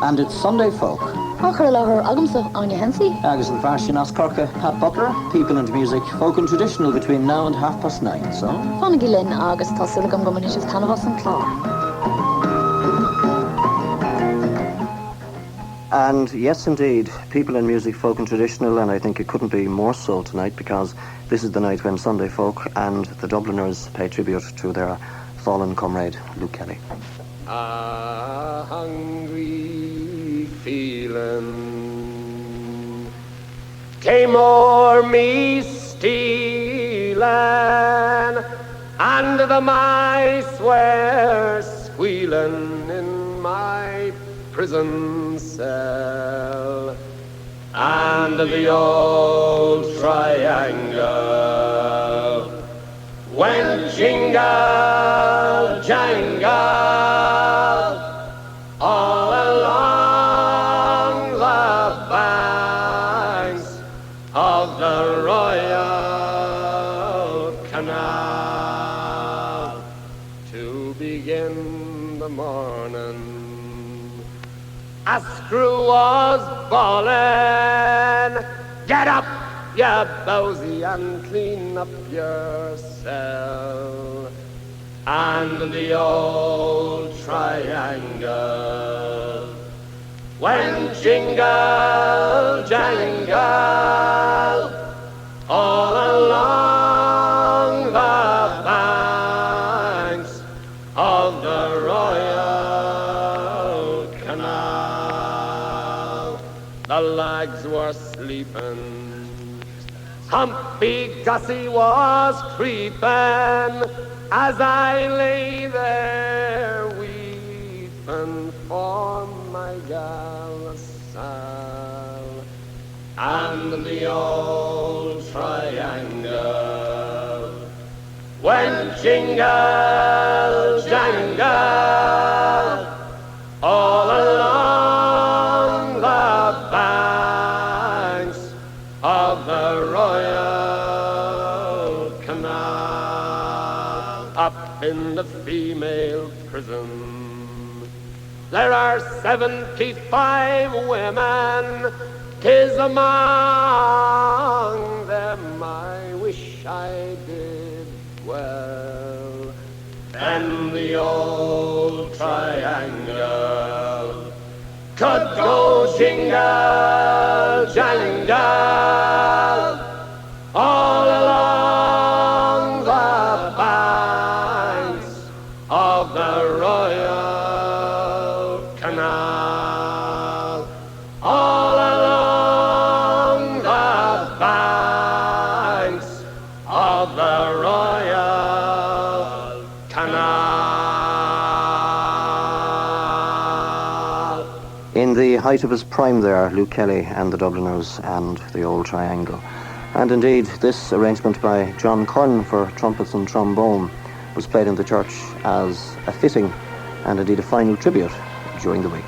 And it's Sunday Folk. Achar lahar agamsa Anya Hensi. Agus an Farshin as Corca, Pat Butler, people and music, folk and traditional between now and 9:30, so. Fanagilin Agus Tassilagam Gomanish's Canavas and Claw. And yes, indeed, people and music, folk and traditional, and I think it couldn't be more so tonight because this is the night when Sunday Folk and the Dubliners pay tribute to their fallen comrade, Luke Kelly. A hungry feeling came o'er me stealing, and the mice were squealing in my prison cell, and the old triangle went jingle jangle all along the banks of the Royal Canal to begin the morning. A screw was bawling, get up, ya bowsy, and clean up your cell. And the old triangle went jingle jangle all along the banks of the Royal Canal. The lags were sleeping, Humpy Gussie was creeping, as I lay there weeping for my gal Sal. And the old triangle went jingle jangle all along the banks of the Royal Canal. Up in the female prison there are 75 women, 'tis among them I wish I did well. Then the old triangle could go jingle jangle all along the banks of the Royal Canal, all along the banks of the Royal Canal. In the height of his prime there, Luke Kelly and the Dubliners and the Old Triangle. And indeed, this arrangement by John Kern for trumpets and trombone was played in the church as a fitting and indeed a final tribute during the week.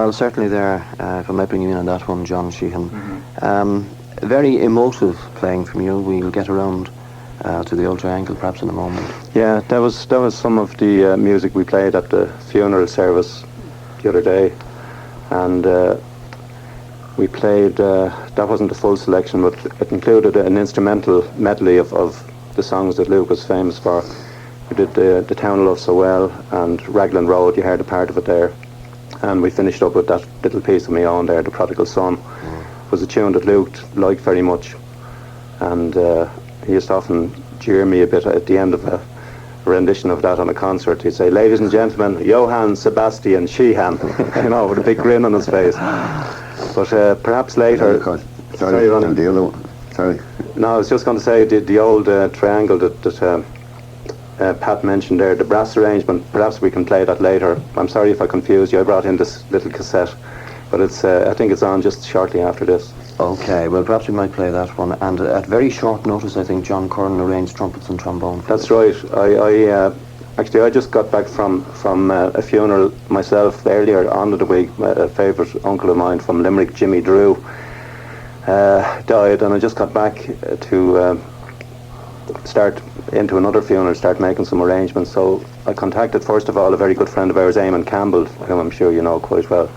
Well, certainly there, if I might bring you in on that one, John Sheahan. Very emotive playing from you. We'll get around to the Old Triangle perhaps in a moment. Yeah, that was some of the music we played at the funeral service the other day, and we played, that wasn't the full selection, but it included an instrumental medley of the songs that Luke was famous for. We did the Town I Love So Well and Raglan Road, you heard a part of it there, and we finished up with that little piece of my own there, The Prodigal Son. It was a tune that Luke liked very much, and he used to often jeer me a bit at the end of a rendition of that on a concert. He'd say, "Ladies and gentlemen, Johann Sebastian Sheahan," you know, with a big grin on his face. But perhaps later... Sorry, Ronnie. the other one. Sorry. No, I was just going to say the old triangle that Pat mentioned there, the brass arrangement, perhaps we can play that later. I'm sorry if I confused you. I brought in this little cassette, but it's I think it's on just shortly after this. Okay, well perhaps we might play that one. And at very short notice, I think John Curran arranged trumpets and trombone. That's right. Actually, I just got back from a funeral myself earlier on in the week. A favourite uncle of mine from Limerick, Jimmy Drew, died, and I just got back to start into another funeral, start making some arrangements. So I contacted first of all a very good friend of ours, Eamon Campbell, whom I'm sure you know quite well,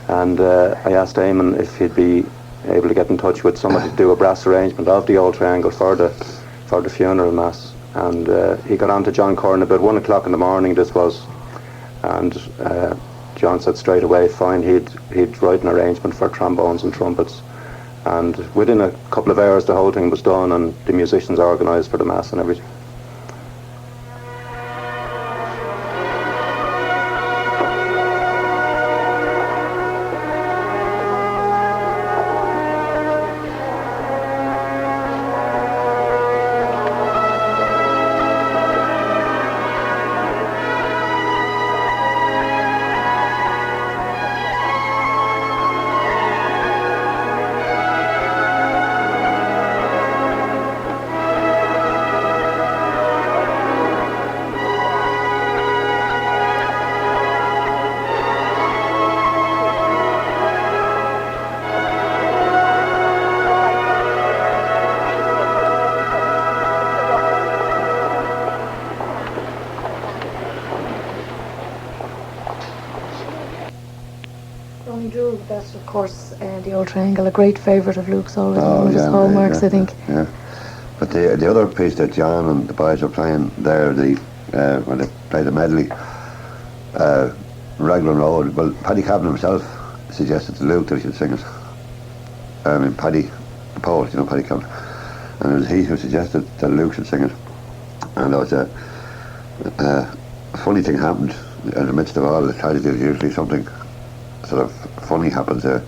and I asked Eamon if he'd be able to get in touch with somebody to do a brass arrangement of the Old Triangle for the funeral mass. And he got on to John Curran about 1 o'clock in the morning, this was, and John said straight away fine, he'd write an arrangement for trombones and trumpets, and within a couple of hours the whole thing was done and the musicians organised for the mass and everything. Ronnie Drew, that's of course the Old Triangle, a great favourite of Luke's, always one of his hallmarks, I think. Yeah. But the other piece that John and the boys were playing there, when they played the medley, Raglan Road, well, Paddy Cavan himself suggested to Luke that he should sing it. I mean, Paddy, the poet, you know, Paddy Cavan. And it was he who suggested that Luke should sing it. And there was a funny thing happened in the midst of all the tragedy. Usually something sort of funny happens there.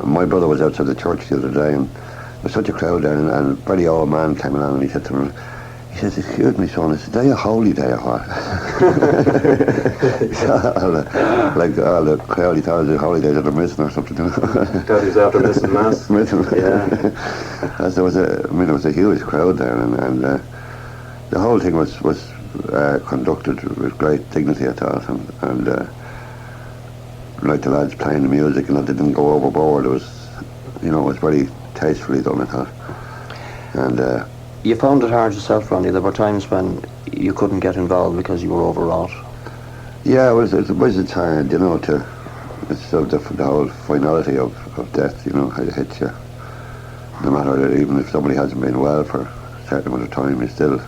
My brother was outside the church the other day, and there was such a crowd there, and a very old man came along and he said to me, he says, "Excuse me, son, is today a holy day or what?" Like all the crowd, he thought it was a holy day that they're missing or something. Thought he was after missing mass. Yeah. As there was a huge crowd there, and the whole thing was conducted with great dignity, I thought, and like the lads playing the music, and they didn't go overboard. It was, you know, it was very tastefully done, I thought. And You found it hard yourself, Ronnie. There were times when you couldn't get involved because you were overwrought. yeah, it was hard, you know, it's sort of the whole finality of death, you know, how it hits you. No matter that, even if somebody hasn't been well for a certain amount of time, you still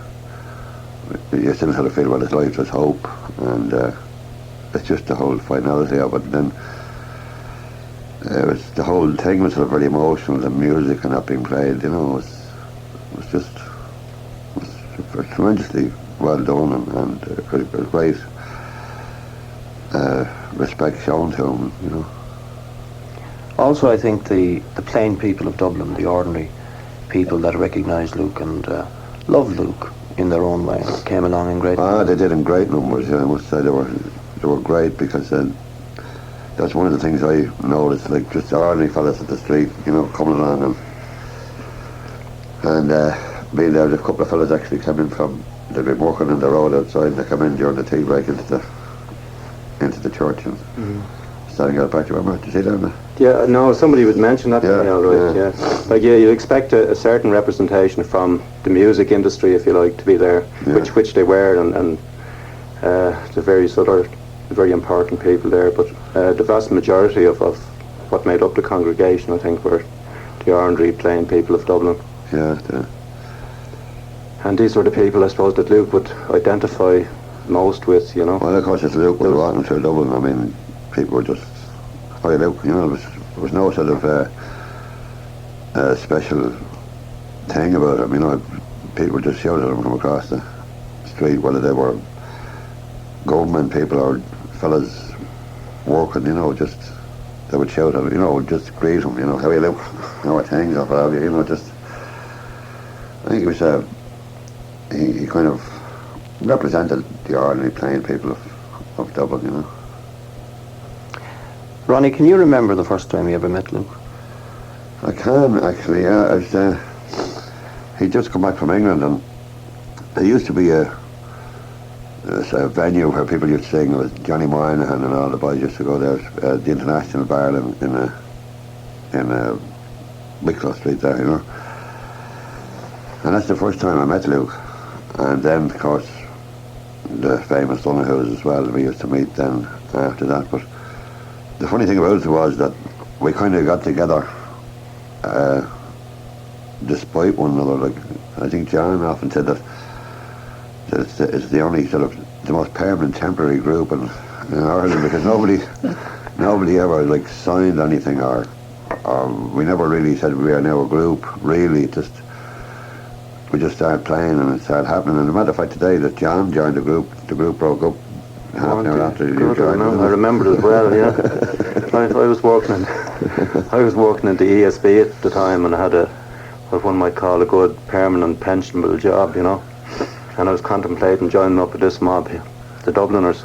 sort of feel, well, his life, there's hope, and it's just the whole finality of it. And then it was, the whole thing was sort of very emotional, the music and that being played, you know, it was tremendously well done, and a great respect shown to him, you know. Also, I think the plain people of Dublin, the ordinary people that recognised Luke and loved Luke in their own way, came along in great numbers. They did in great numbers, yeah, I must say. They were great, because that's one of the things I noticed, like just ordinary fellas at the street, you know, coming along and being there. A couple of fellas actually came in from, they'd been working in the road outside, and they come in during the tea break into the church, and standing out back. Do you remember? Did you see that? Yeah, no, somebody would mention that. Yeah, Right, yeah. Like, yeah, you expect a certain representation from the music industry, if you like, to be there, which they were, and the various other very important people there. But the vast majority of what made up the congregation, I think, were the R&D playing people of Dublin. Yeah. And these were the people, I suppose, that Luke would identify most with, you know. Well, of course, as Luke was walking through Dublin, I mean, people were just, oh, yeah, Luke, you know, there was no sort of special thing about him, you know. People were just shouting at him from across the street, whether they were government people or fellas working, you know, just, they would shout at him, you know, just greet him, you know, how are you, Luke? How are things, or what have you, you know, just, I think he was, he kind of represented the ordinary plain people of Dublin, you know. Ronnie, can you remember the first time you ever met Luke? I can, actually, yeah. He'd just come back from England, and there used to be a venue where people used to sing. It was Johnny Moynihan and all the boys used to go there, the International Bar in Wicklow Street there, you know. And that's the first time I met Luke. And then, of course, the famous Donahues as well, we used to meet then after that. But the funny thing about it was that we kind of got together despite one another. Like, I think Ciaran often said that it's the only sort of, the most permanent temporary group in Ireland, because nobody ever like signed anything or we never really said we are now a group, really. We just started playing and it started happening. And as a matter of fact, today that John joined the group broke up half an hour after you joined. I remember it as well, yeah. I was working in the ESB at the time, and I had what one might call a good permanent pensionable job, you know. And I was contemplating joining up with this mob, the Dubliners.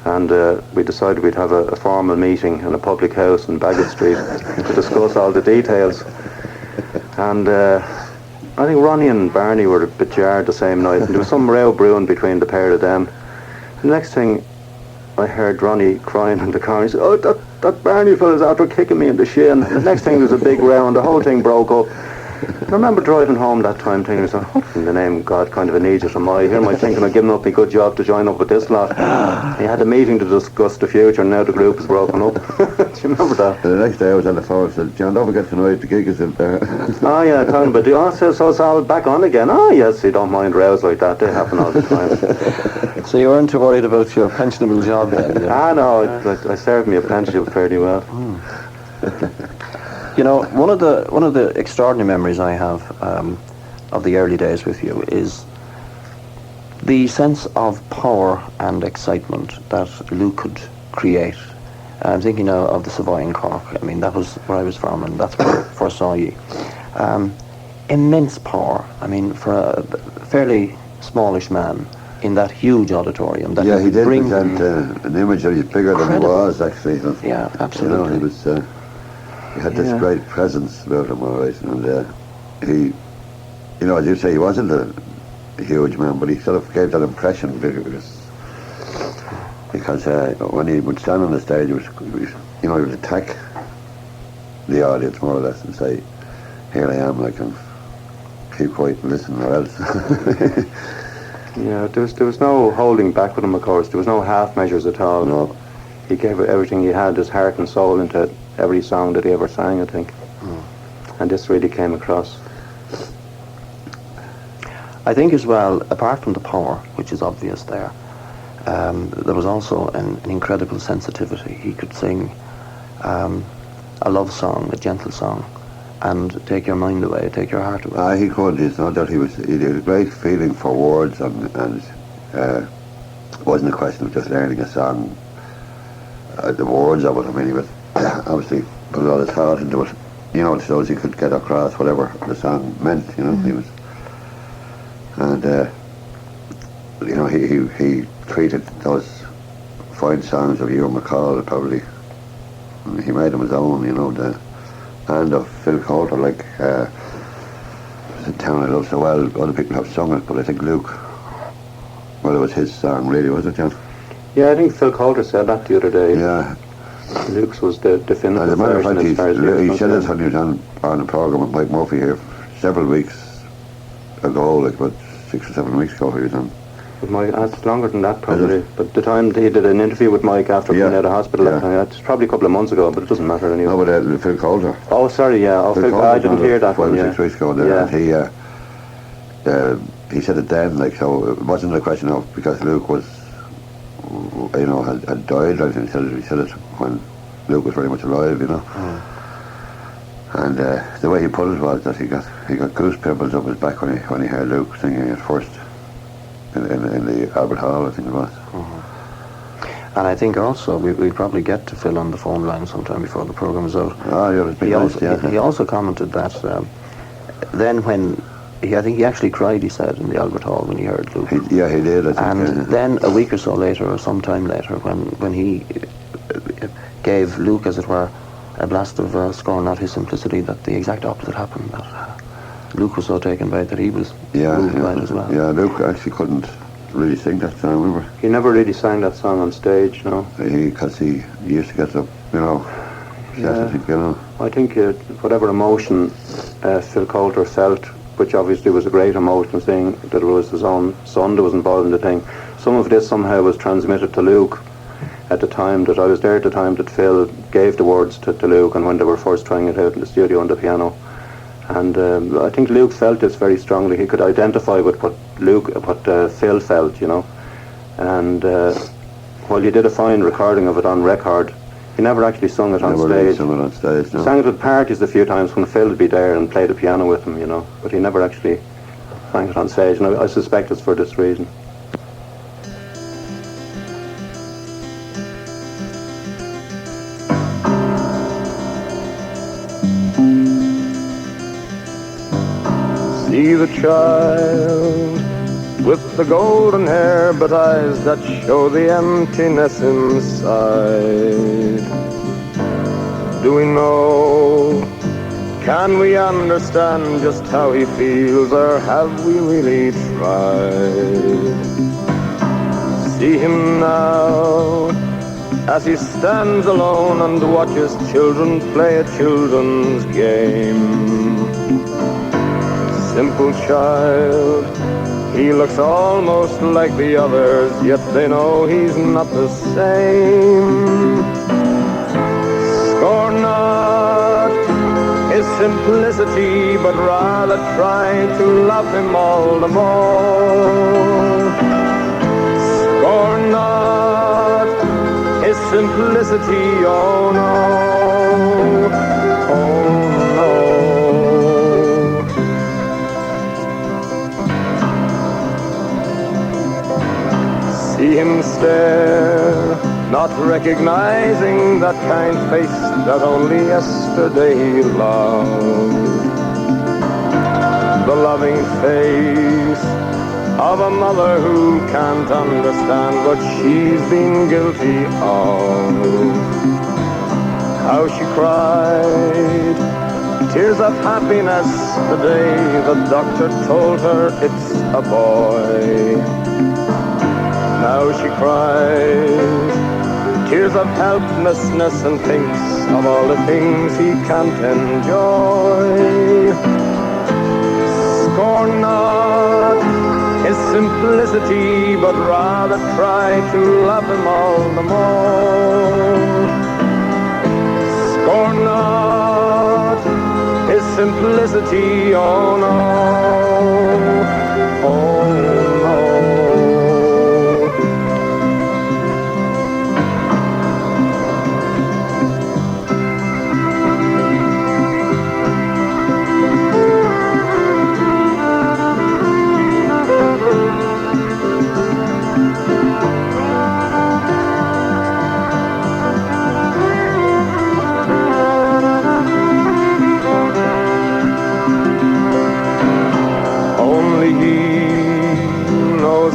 And we decided we'd have a formal meeting in a public house in Bagot Street to discuss all the details. And I think Ronnie and Barney were a bit jarred the same night, and there was some row brewing between the pair of them. The next thing, I heard Ronnie crying in the car. He said, "Oh, that Barney fella's after kicking me in the shin." The next thing, there was a big row, and the whole thing broke up. I remember driving home that time thinking, what in the name of God kind of an idiot am I? Here am I thinking of giving up my good job to join up with this lot. He had a meeting to discuss the future, and now the group is broken up. Do you remember that? The next day I was on the phone and said, "John, don't forget tonight, the gig is in there." Oh yeah, talking about so it's all back on again. Oh yes, you don't mind rows like that, they happen all the time. So you weren't too worried about your pensionable job then? Yeah? No, I served me a pension fairly well. You know, one of the extraordinary memories I have of the early days with you is the sense of power and excitement that Luke could create. I'm thinking now of the Savoy in Cork. I mean, that was where I was from, and that's where I first saw you. Immense power. I mean, for a fairly smallish man in that huge auditorium. That he did present an image that he's bigger than he was, actually. Yeah, absolutely. You know, he was. He had this great presence about him, all right, and he, you know, as you say, he wasn't a huge man, but he sort of gave that impression because when he would stand on the stage, he would attack the audience more or less and say, "Here I am, like, and keep quiet and listen, or else." Yeah, there was no holding back with him, of course. There was no half measures at all. No. He gave everything he had, his heart and soul, into every song that he ever sang, I think. And this really came across. I think as well, apart from the power, which is obvious there, there was also an incredible sensitivity. He could sing a love song, a gentle song, and take your mind away, take your heart away. He could. It's not that he had a great feeling for words, and it wasn't a question of just learning a song, the words of it. I mean, he was obviously put a lot of thought into it, you know, so as he could get across whatever the song meant, you know. He was, and you know, he treated those fine songs of Ewan McCall, probably he made them his own, you know, and of Phil Coulter, like it's a town I love so well. Other people have sung it, but I think Luke, well, it was his song really, was it, John? Yeah, I think Phil Coulter said that the other day. Yeah. Luke's was the definitive As a matter of version fact, as far as Luke's he said concerned. it when he was on the programme with Mike Murphy here several weeks ago, like about 6 or 7 weeks ago he was on. With Mike, it's longer than that probably. But the time he did an interview with Mike after coming out of hospital, it's probably a couple of months ago, but it doesn't matter anyway. No, but Phil Coulter. Oh, sorry, yeah. Oh, Phil, I didn't hear that one. 5 or 6 weeks ago there, and he said it then, like, so it wasn't a question of because Luke was, you know, had died. Or anything. He said it when Luke was very much alive, you know. And the way he put it was that he got goose pimples up his back when he heard Luke singing it first in the Albert Hall, I think it was. And I think also we'll probably get to Phil on the phone line sometime before the programme is out. Oh, yeah, it's been nice, He also commented that then when I think he actually cried, he said, in the Albert Hall when he heard Luke. He did, I think. And then a week or so later, or sometime later, when he gave Luke, as it were, a blast of scorn at his simplicity, that the exact opposite happened. That Luke was so taken by it that he was moved by it as well. Yeah, Luke actually couldn't really sing that song, remember? He never really sang that song on stage, no. Because he used to get up, you know, I think whatever emotion Phil Coulter felt, which obviously was a great emotion, seeing that it was his own son that was involved in the thing, some of this somehow was transmitted to Luke at the time that I was there, at the time that Phil gave the words to Luke, and when they were first trying it out in the studio on the piano. And I think Luke felt this very strongly. He could identify with what Phil felt, you know. And while he did a fine recording of it on record, he never actually sung it on stage. Really sung it on stage, no. He sang it at parties a few times when Phil would be there and play the piano with him, you know. But he never actually sang it on stage, and I suspect it's for this reason. See the child with the golden hair but eyes that show the emptiness inside. Do we know, can we understand just how he feels, or have we really tried? See him now as he stands alone and watches children play a children's game. Simple child, he looks almost like the others, yet they know he's not the same. Scorn not his simplicity, but rather try to love him all the more. Scorn not his simplicity, oh no, oh no. See him stare, not recognizing that kind face that only yesterday he loved. The loving face of a mother who can't understand what she's been guilty of. How she cried tears of happiness the day the doctor told her it's a boy. Now she cries tears of helplessness and thinks of all the things he can't enjoy. Scorn not his simplicity, but rather try to love him all the more. Scorn not his simplicity, oh no, oh no.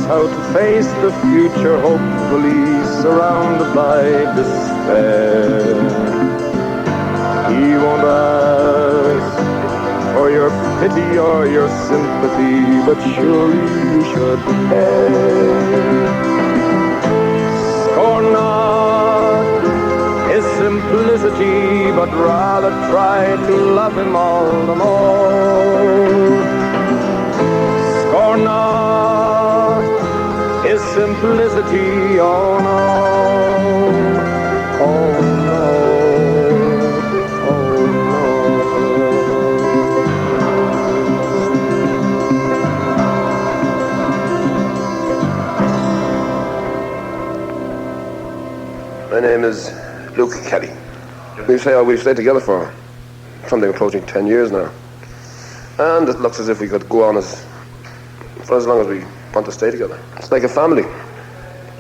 How to face the future, hopefully surrounded by despair. He won't ask for your pity or your sympathy, but surely you should care. Scorn not his vanity, but rather try to love him all the more. Scorn not his simplicity, oh no, oh no, oh no. My name is Luke Kelly. We've stayed together for something approaching 10 years now. And it looks as if we could go on for as long as we want to stay together. It's like a family.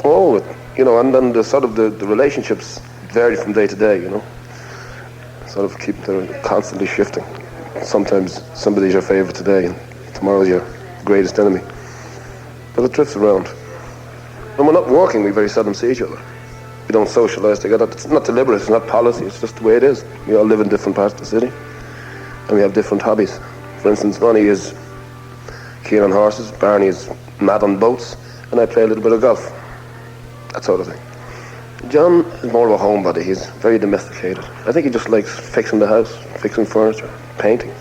Oh, you know, and then the sort of the relationships vary from day to day, you know. Sort of they're constantly shifting. Sometimes somebody's your favourite today and tomorrow's your greatest enemy. But it drifts around. When we're not working, we very seldom see each other. We don't socialise together. It's not deliberate, it's not policy, it's just the way it is. We all live in different parts of the city. And we have different hobbies. For instance, Ronnie is keen on horses, Barney is mad on boats, and I play a little bit of golf. That sort of thing. John is more of a homebody. He's very domesticated. I think he just likes fixing the house, fixing furniture, painting.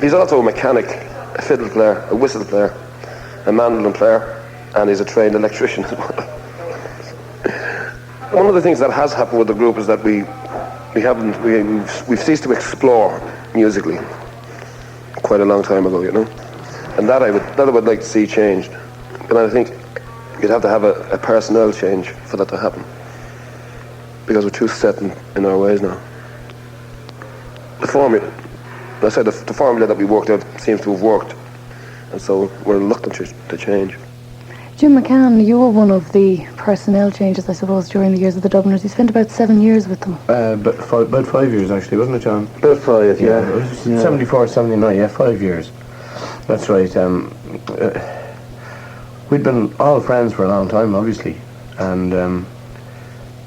He's also a mechanic, a fiddle player, a whistle player, a mandolin player, and he's a trained electrician as well. One of the things that has happened with the group is that we've ceased to explore musically quite a long time ago, you know, and that I would like to see changed. But I think you'd have to have a personnel change for that to happen, because we're too set in our ways now. The formula that we worked out seems to have worked, and so we're reluctant to change. Jim McCann, you were one of the personnel changes, I suppose, during the years of the Dubliners. You spent about 7 years with them. About 5 years, actually, wasn't it, John? About 5, yeah. It was 74, 79, yeah, 5 years. That's right. We'd been all friends for a long time, obviously. And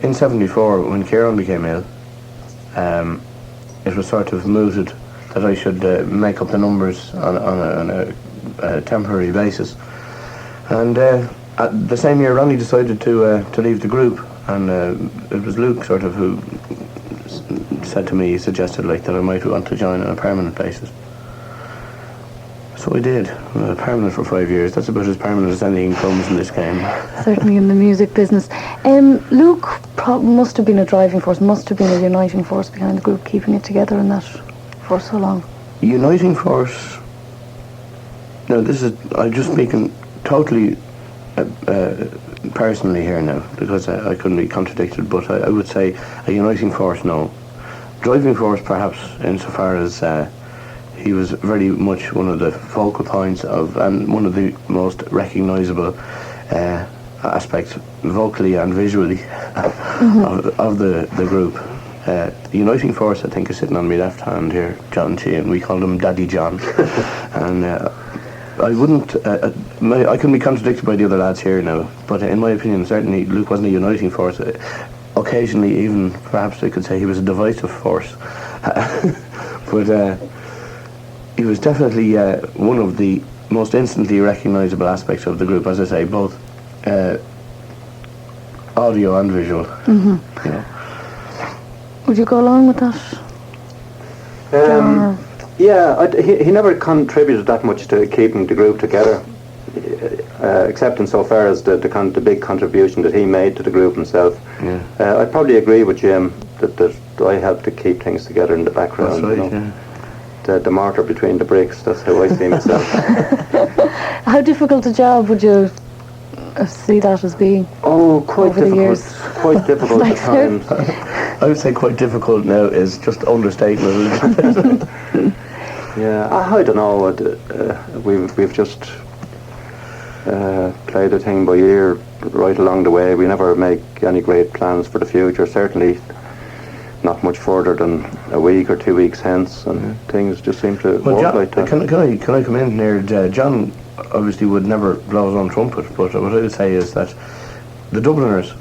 in 74, when Ciaran became ill, it was sort of mooted that I should make up the numbers on a temporary basis. And at the same year, Ronnie decided to leave the group, and it was Luke sort of who suggested like that I might want to join on a permanent basis. So I did, permanent for 5 years. That's about as permanent as anything comes in this game. Certainly in the music business. Luke must have been a driving force, must have been a uniting force behind the group, keeping it together and that for so long. Uniting force? No, I'm just speaking totally personally here now, because I couldn't be contradicted, but I would say a uniting force, no. Driving force, perhaps, insofar as he was very much one of the focal points of, and one of the most recognisable aspects, vocally and visually, of the group. The uniting force, I think, is sitting on my left hand here, John Sheahan. We called him Daddy John. And I couldn't be contradicted by the other lads here now, but in my opinion, certainly Luke wasn't a uniting force. Occasionally, even, perhaps I could say he was a divisive force. But he was definitely one of the most instantly recognisable aspects of the group, as I say, both audio and visual. Mm-hmm. You know. Would you go along with that? Yeah, he never contributed that much to keeping the group together, except insofar as the big contribution that he made to the group himself. Yeah. I'd probably agree with Jim that I helped to keep things together in the background. That's right, you know? The mortar between the bricks, that's how I see myself. How difficult a job would you see that as being? Oh, quite over difficult. The years? Quite difficult at times. I would say quite difficult now is just understatement. Yeah, I don't know. We've just played the thing by ear right along the way. We never make any great plans for the future. Certainly not much further than a week or 2 weeks hence, and things just seem to work John, like that. Can I come in here? John obviously would never blow his own trumpet, but what I would say is that the Dubliners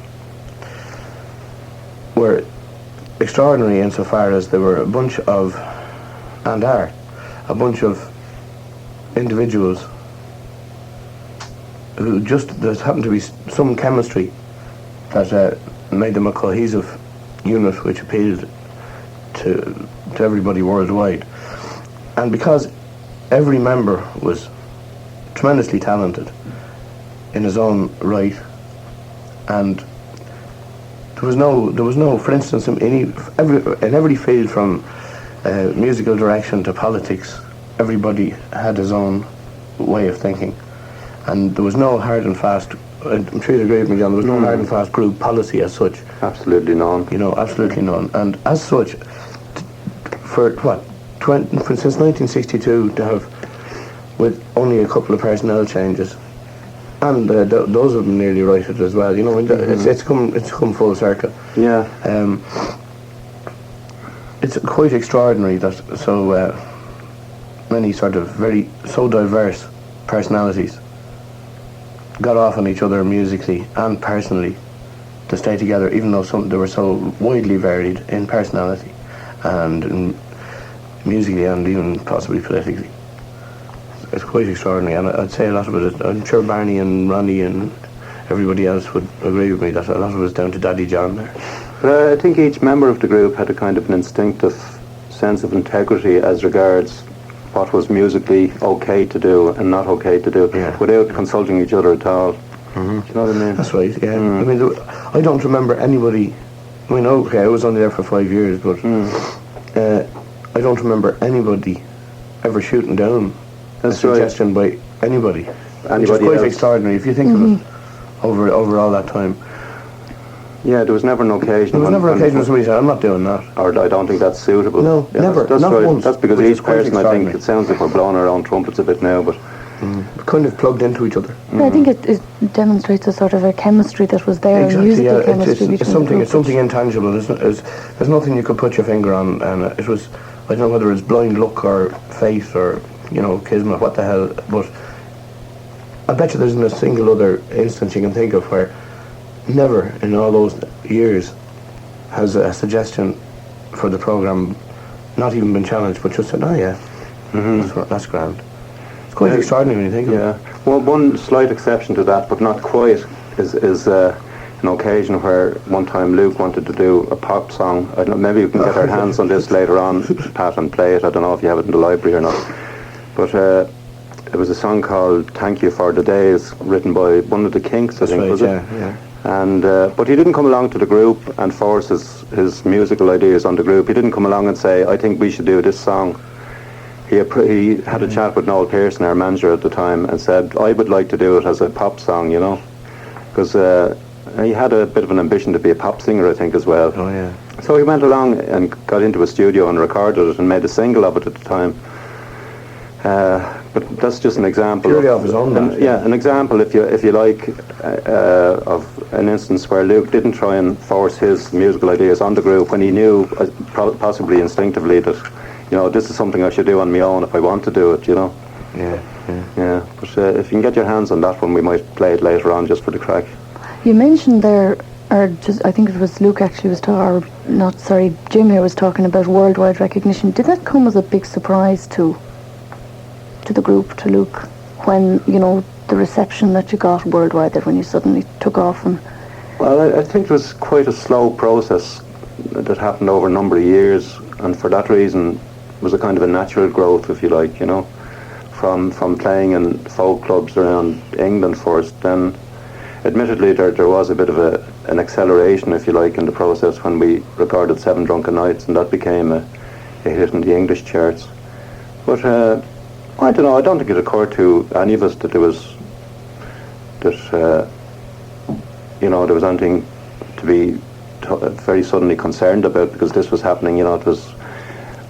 were extraordinary insofar as they were a bunch of, and are, a bunch of individuals who just, there happened to be some chemistry that made them a cohesive unit which appealed to everybody worldwide. And because every member was tremendously talented in his own right, and there was no, for instance, in every field from musical direction to politics, everybody had his own way of thinking, and there was no hard and fast. I'm sure you agree with me, John. There was no hard and fast group policy as such. Absolutely none. You know, absolutely none. And as such, since 1962 to have, with only a couple of personnel changes, and those have been nearly righted as well. You know, it's come full circle. Yeah. It's quite extraordinary that so many sort of so diverse personalities got off on each other musically and personally to stay together, even though they were so widely varied in personality and in musically and even possibly politically. It's quite extraordinary, and I'd say a lot of it, I'm sure Barney and Ronnie and everybody else would agree with me that a lot of it was down to Daddy John there. But I think each member of the group had a kind of an instinctive sense of integrity as regards what was musically okay to do and not okay to do, without consulting each other at all. Do you know what I mean? That's right, yeah. I mean, I don't remember anybody, I mean, okay, I was only there for 5 years, but I don't remember anybody ever shooting down a suggestion by anybody. Which is quite extraordinary if you think of it over all that time. Yeah, there was never an occasion. There was never an occasion when somebody said, I'm not doing that. Or I don't think that's suitable. No, yeah, never. That's not right. once. That's because each person, I think, it sounds like we're blowing our own trumpets a bit now, but kind of plugged into each other. Yeah, I think it demonstrates a sort of a chemistry that was there, exactly, musical chemistry between it's something intangible. There's nothing you could put your finger on, and it was, I don't know whether it's blind luck or fate or, you know, kismet, what the hell, but I bet you there isn't a single other instance you can think of where never in all those years has a suggestion for the programme not even been challenged, but just said, oh yeah, that's grand. It's quite extraordinary when you think of it. Well, one slight exception to that, but not quite, is an occasion where one time Luke wanted to do a pop song. I don't know, maybe we can get our hands on this later on, Pat, and play it. I don't know if you have it in the library or not. But it was a song called Thank You for the Days, written by one of the Kinks, I think, was it? Yeah. And but he didn't come along to the group and force his musical ideas on the group. He didn't come along and say, I think we should do this song. He had a chat with Noel Pearson, our manager at the time, and said, I would like to do it as a pop song, you know, because he had a bit of an ambition to be a pop singer, I think, as well. Oh yeah. So he went along and got into a studio and recorded it and made a single of it at the time. But that's just an example. Purely of his own. An example, if you like, of an instance where Luke didn't try and force his musical ideas on the group when he knew, possibly instinctively, that, you know, this is something I should do on my own if I want to do it, you know. Yeah. But if you can get your hands on that one, we might play it later on just for the crack. You mentioned there, or just, I think it was Luke actually was Jim here was talking about worldwide recognition. Did that come as a big surprise to the group, to Luke, when, you know, the reception that you got worldwide, that when you suddenly took off? And well, I think it was quite a slow process that happened over a number of years, and for that reason it was a kind of a natural growth, if you like, you know, from playing in folk clubs around England first. Then admittedly there was a bit of an acceleration, if you like, in the process when we recorded Seven Drunken Nights, and that became a hit in the English charts. But I don't know, I don't think it occurred to any of us that there was anything to be very suddenly concerned about, because this was happening, you know. It was,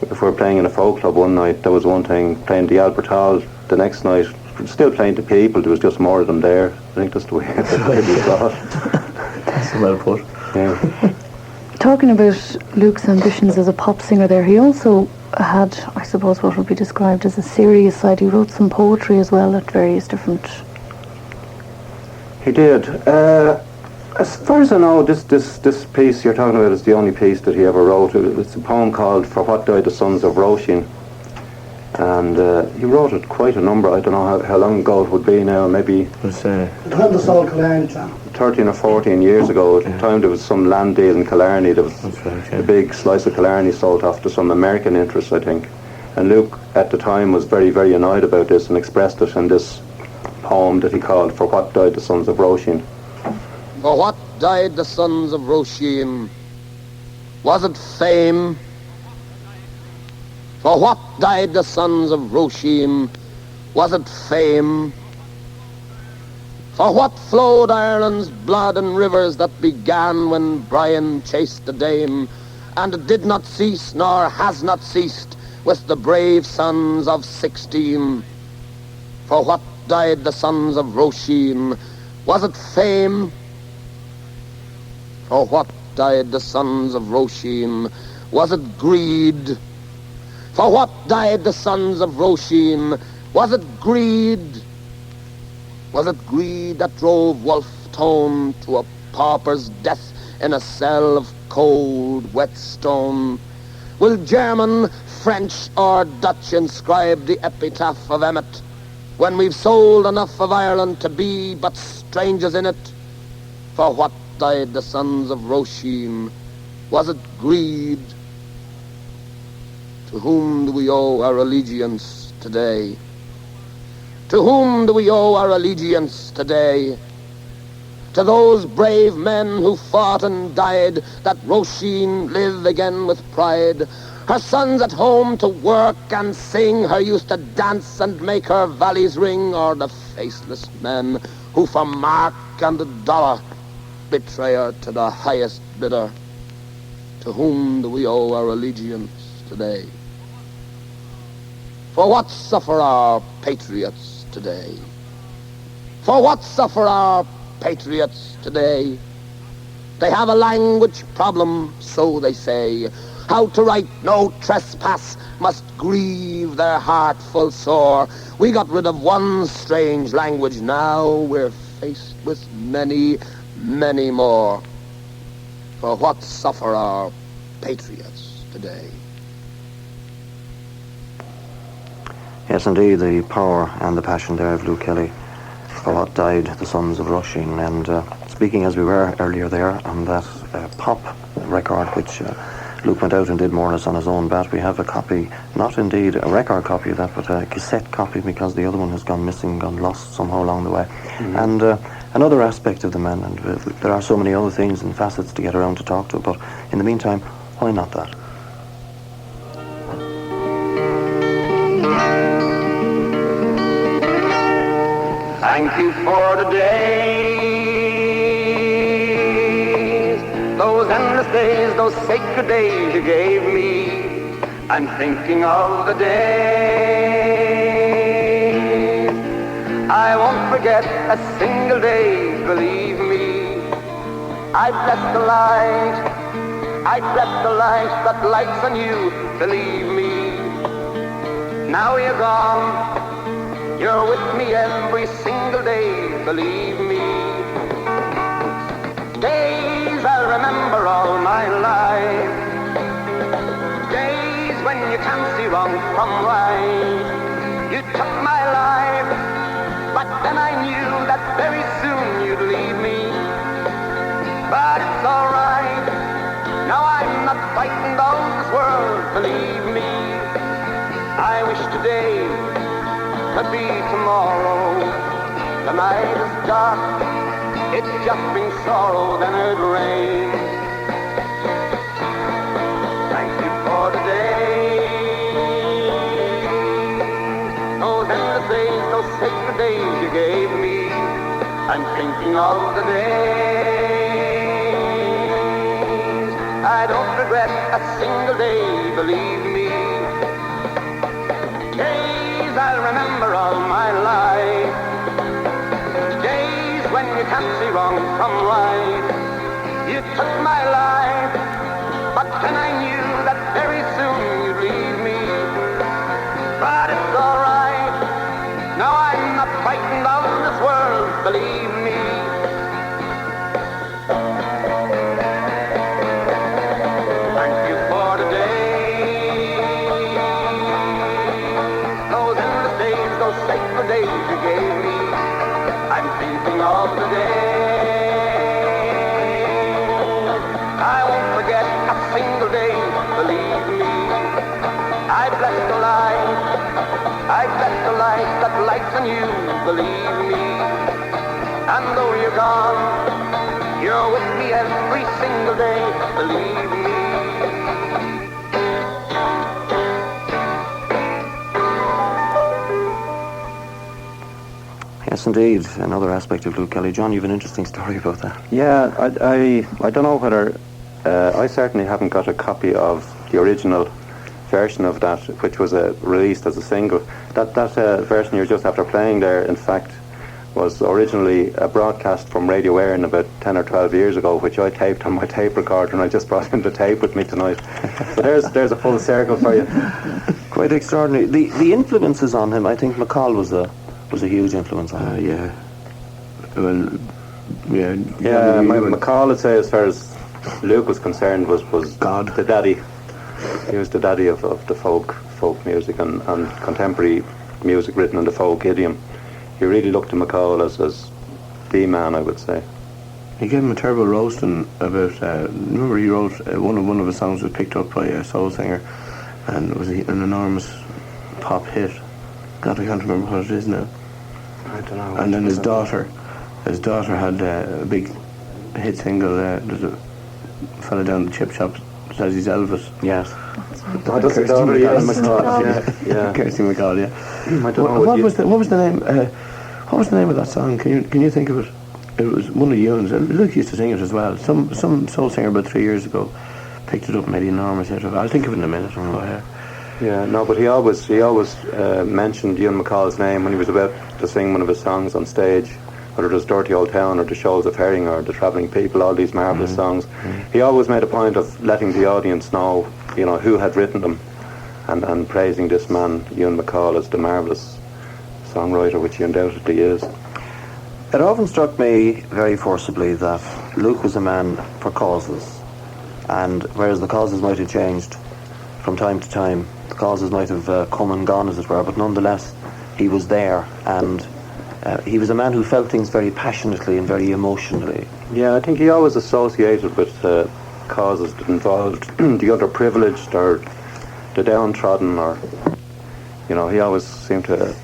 if we're playing in a folk club one night, that was one thing. Playing the Albert Hall the next night, still playing to people, there was just more of them there. I think that's the way it was. That's well put. Yeah. talking about Luke's ambitions as a pop singer there, he also had, I suppose, what would be described as a serious side. He wrote some poetry as well at various different... He did. As far as I know, this piece you're talking about is the only piece that he ever wrote. It's a poem called For What Died the Sons of Roisin. And he wrote it quite a number. I don't know how long ago it would be now, maybe It was, The time the Sol Killarney, 13 or 14 years ago. At the time there was some land deal in Killarney. There was that's right, yeah. a big slice of Killarney sold off to some American interests, I think. And Luke at the time was very, very annoyed about this and expressed it in this poem that he called For What Died the Sons of Roisin. For what died the sons of Roisin? Was it fame? For what died the sons of Roisin? Was it fame? For what flowed Ireland's blood in rivers that began when Brian chased the Dame, and did not cease nor has not ceased with the brave sons of 16? For what died the sons of Roisin? Was it fame? For what died the sons of Roisin? Was it greed? For what died the sons of Roisin? Was it greed? Was it greed that drove Wolfe Tone to a pauper's death in a cell of cold, wet stone? Will German, French or Dutch inscribe the epitaph of Emmet when we've sold enough of Ireland to be but strangers in it? For what died the sons of Roisin? Was it greed? To whom do we owe our allegiance today? To whom do we owe our allegiance today? To those brave men who fought and died, that Roisin live again with pride. Her sons at home to work and sing, her used to dance and make her valleys ring, or the faceless men who for mark and the dollar betray her to the highest bidder. To whom do we owe our allegiance today? For what suffer our patriots today? For what suffer our patriots today? They have a language problem, so they say. How to write no trespass must grieve their heart full sore. We got rid of one strange language, now we're faced with many, many more. For what suffer our patriots today? Yes, indeed, the power and the passion there of Luke Kelly. For what died the sons of Roisin. And speaking as we were earlier there on that pop record, which Luke went out and did more or less on his own bat, we have a copy, not indeed a record copy of that, but a cassette copy, because the other one has gone missing, gone lost somehow along the way. Mm-hmm. And another aspect of the man, and there are so many other things and facets to get around to talk to, but in the meantime, why not that? Thank you for the days, those endless days, those sacred days you gave me. I'm thinking of the days I won't forget a single day, believe me. I bless the light that lights on you, believe me. Now you're gone, you're with me every single day, believe me. Days I'll remember all my life. Days when you can't see wrong from right. You took my life, but then I knew that very soon you'd leave me. But it's alright, now I'm not frightened of this world, believe me. I wish today could be tomorrow. The night is dark, it's just been sorrow, then it rains. Thank you for the days, those endless days, those sacred days you gave me. I'm thinking of the days I don't regret a single day, believe me. Days I'll remember all my life. Days when you can't see wrong from right. You took my life, but then I knew that very soon you'd leave me. But it's alright, now I'm not frightened of this world, believe me. Thank you for the day. of the day. I won't forget a single day, believe me. I bless the light that lights on you, believe me. And though you're gone, you're with me every single day, believe me. Yes, indeed. Another aspect of Luke Kelly. John, you have an interesting story about that. Yeah, I don't know whether... I certainly haven't got a copy of the original version of that, which was released as a single. That version you're just after playing there, in fact, was originally a broadcast from Radio Éireann about 10 or 12 years ago, which I taped on my tape recorder, and I just brought in the tape with me tonight. So there's a full circle for you. Quite extraordinary. The influences on him, I think McCall was a huge influence on him. Yeah. Well, yeah. Yeah, McCall, I'd say, as far as Luke was concerned, was God. The daddy. He was the daddy of the folk music and contemporary music written in the folk idiom. He really looked to McCall as the man, I would say. He gave him a terrible roasting about. Remember, he wrote one of his songs was picked up by a soul singer, and it was an enormous pop hit. God, I can't remember what it is now. I don't know. And then his daughter had a big hit single. There's a fella down the chip shop says he's Elvis. Yes. Oh, that's his daughter, yeah. Yeah. Kirsty McCall, yeah. I don't know what was the name? What was the name of that song? Can you think of it? It was one of Ewan's. Luke used to sing it as well. Some soul singer about 3 years ago picked it up and made an enormous hit of it. I'll think of it in a minute. Yeah, no, but he always mentioned Ewan McCall's name when he was about to sing one of his songs on stage, whether it was Dirty Old Town or The Shoals of Herring or The Travelling People, all these marvellous songs. He always made a point of letting the audience know, who had written them, and praising this man, Ewan McCall, as the marvellous songwriter, which he undoubtedly is. It often struck me very forcibly that Luke was a man for causes, and whereas the causes might have changed from time to time, the causes might have come and gone, as it were, but nonetheless he was there, and he was a man who felt things very passionately and very emotionally. Yeah, I think he always associated with causes that involved the underprivileged or the downtrodden, or he always seemed to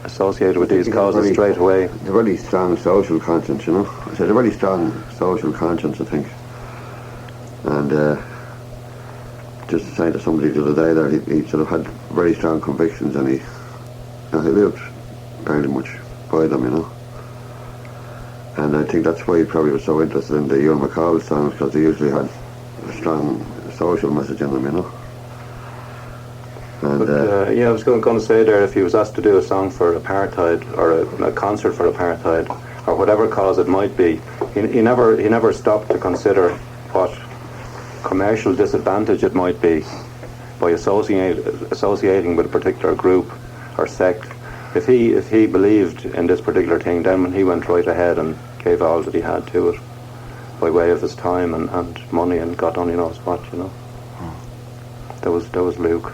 associate with these causes straight away. A really strong social conscience, I said a really strong social conscience, I think. And just saying to somebody the other day that he sort of had very strong convictions, and he lived very much by them, And I think that's why he probably was so interested in the Ewan McCall songs, because they usually had a strong social message in them, And, but, I was going to say there, if he was asked to do a song for apartheid or a concert for apartheid or whatever cause it might be, he never stopped to consider what commercial disadvantage it might be by associating with a particular group or sect. If he believed in this particular thing, then he went right ahead and gave all that he had to it by way of his time and money, and God only knows what, That was Luke.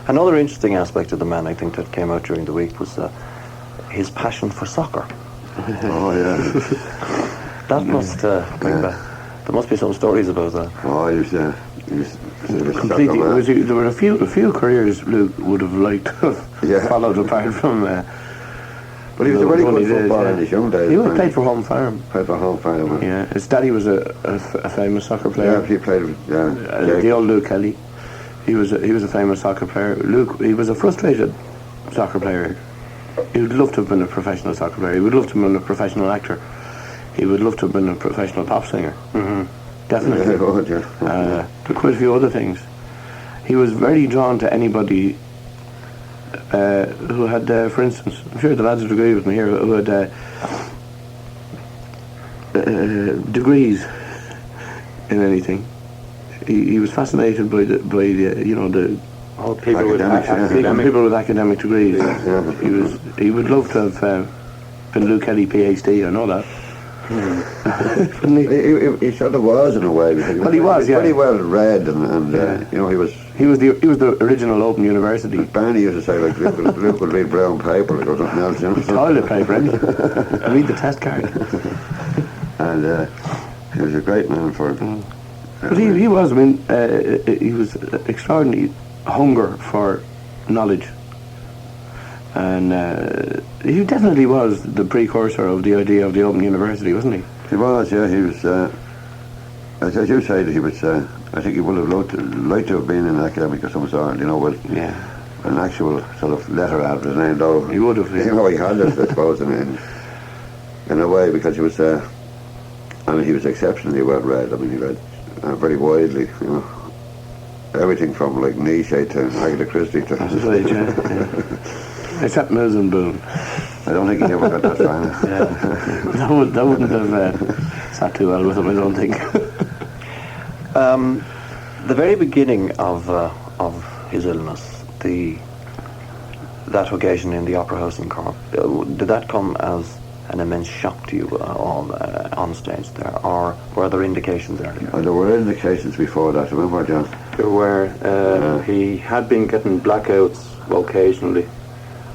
Another interesting aspect of the man, I think, that came out during the week was his passion for soccer. Oh, yeah. That must bring back. There must be some stories about that. Oh, he was completely. There were a few careers Luke would have liked to have followed, apart from. But he was a very good footballer in his young days. He would have played for Home Farm. Played for Home Farm. Yeah, his daddy was a famous soccer player. Yeah, he played. The old Luke Kelly. He was a famous soccer player. Luke, he was a frustrated soccer player. He would love to have been a professional soccer player. He would love to have been a professional actor. He would love to have been a professional pop singer. Definitely. Yeah, he would, yeah. There were quite a few other things. He was very drawn to anybody who had, for instance, I'm sure the lads would agree with me here, who had degrees in anything. He was fascinated by the people with academic degrees. He would love to have been Luke Kelly PhD. I know that. He sort of was in a way. Because he was pretty well read, and you know, he was the original Open University. Barney used to say, like, Luke would read brown paper like or something else, you know. Toilet paper, read the test card. And he was a great man for it. But he was, I mean, he was extraordinary hunger for knowledge. And he definitely was the precursor of the idea of the Open University, wasn't he? He was, yeah. He was, as you said, he was, I think he would have liked to have been an academic of some sort, you know, with an actual sort of letter out of his name, though. He would have, yeah. You know, he had it, I suppose, in a way, because he was, I mean, he was exceptionally well read. I mean, he read very widely, you know. Everything from, like, Nietzsche to Agatha Christie to... That's right, yeah. Except Mills and Boone. I don't think he ever got that far. That wouldn't have sat too well with him, I don't think. The very beginning of his illness, that occasion in the Opera House in Cork, did that come as an immense shock to you all on stage there, or were there indications earlier? There were indications before that, remember, John? There were. He had been getting blackouts occasionally,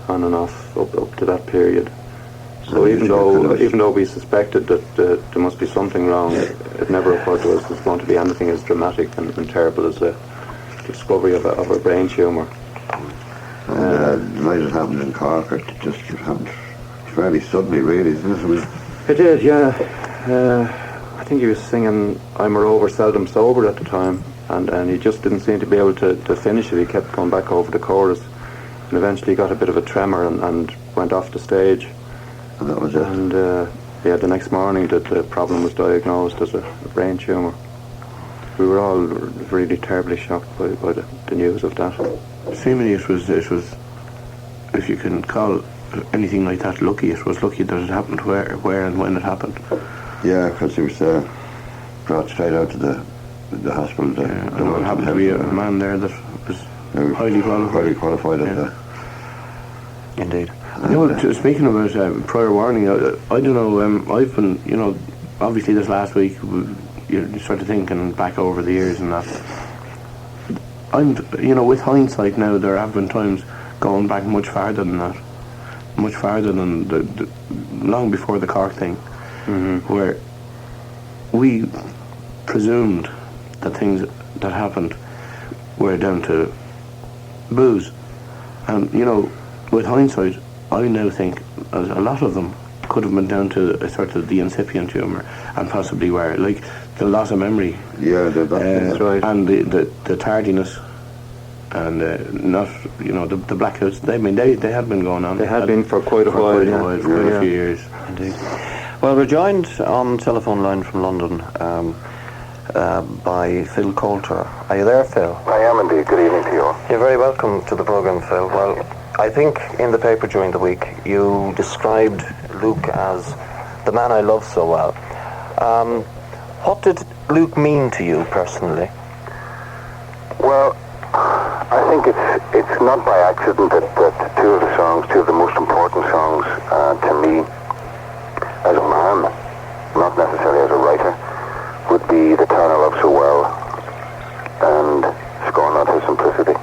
on and off, up to that period. So even though we suspected that there must be something wrong, it never occurred to us there's going to be anything as dramatic and terrible as the discovery of a brain tumour. The night it happened in Cork, it happened fairly suddenly, really, isn't it? It did, yeah. I think he was singing "I'm a Rover, Seldom Sober" at the time, and he just didn't seem to be able to finish it. He kept going back over the chorus, and eventually got a bit of a tremor and went off the stage. And that was it. And the next morning the problem was diagnosed as a brain tumour. We were all really terribly shocked by the news of that. Seemingly it was, if you can call anything like that lucky, it was lucky that it happened where and when it happened. Yeah, because he was brought straight out to the hospital. And it happened to be a man there that was highly qualified at that. Indeed. You know, speaking about prior warning, I don't know, I've been, you know, obviously this last week, you start thinking back over the years and that. You know, with hindsight now, there have been times going back much farther than that. Much farther than long before the Cork thing, where we presumed that things that happened were down to booze. And, you know, with hindsight, I now think a lot of them could have been down to a sort of the incipient tumour, and possibly were, like, the loss of memory. Yeah, that's right. And the tardiness. And not, you know, the blackouts. They had been going on. They had been for quite a while, for a few years. Indeed. Well, we're joined on telephone line from London by Phil Coulter. Are you there, Phil? I am indeed. Good evening to you all. You're very welcome to the programme, Phil. Well, I think in the paper during the week you described Luke as the man I love so well. What did Luke mean to you personally? Well, I think it's not by accident that two of the most important songs to me as a man, not necessarily as a writer, would be The Town I Love So Well and Scorn Not His Simplicity.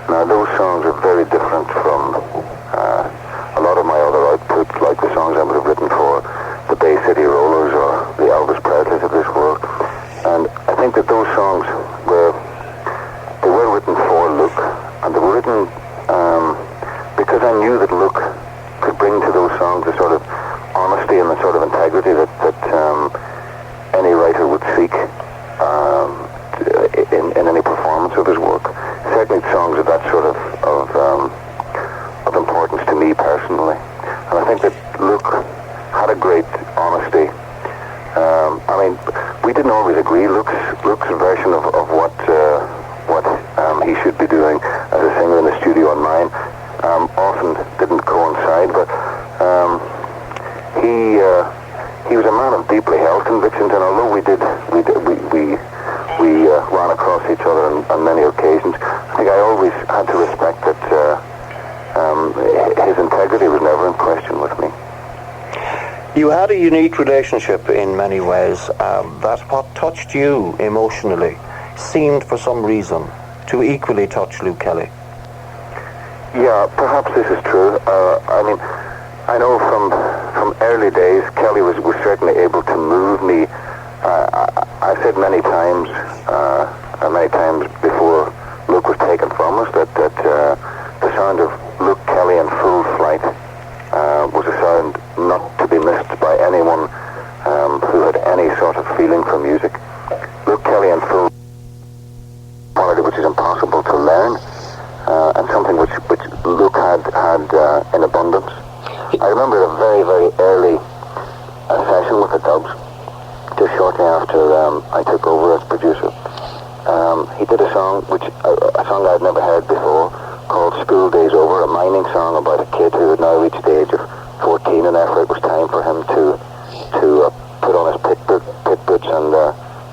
Now those songs are very different from a lot of my other output, like the songs I would have written for the Bay City Rollers or the Elvis Presleys of this world. And I think that those songs were written for Luke, and they were written because I knew that Luke could bring to those songs the sort of honesty and the sort of integrity that any writer would seek in any performance of his work. Certainly songs of that sort of importance to me personally. And I think that Luke had a great honesty. I mean, we didn't always agree. Luke's version of what he should be doing as a singer in the studio and mine often didn't coincide, but he was a man of deeply held convictions, and although we ran across each other on many occasions, I think I always had to respect that his integrity was never in question with me. You had a unique relationship in many ways. That what touched you emotionally seemed for some reason to equally touch Luke Kelly. Yeah, perhaps this is true. I mean, I know from early days, Kelly was certainly able to move me. I said many times before Luke was taken from us that the sound of Luke Kelly in full flight was a sound not to be missed by anyone who had any sort of feeling for music. Luke Kelly in full quality, which is impossible to learn, and something which Luke had in abundance. I remember a very, very early session with the Dubs, just shortly after I took over as producer. He did a song a song I'd never heard before, called School Days Over, a mining song about a kid who had now reached the age of 14, and therefore it was time for him to put on his pit boots and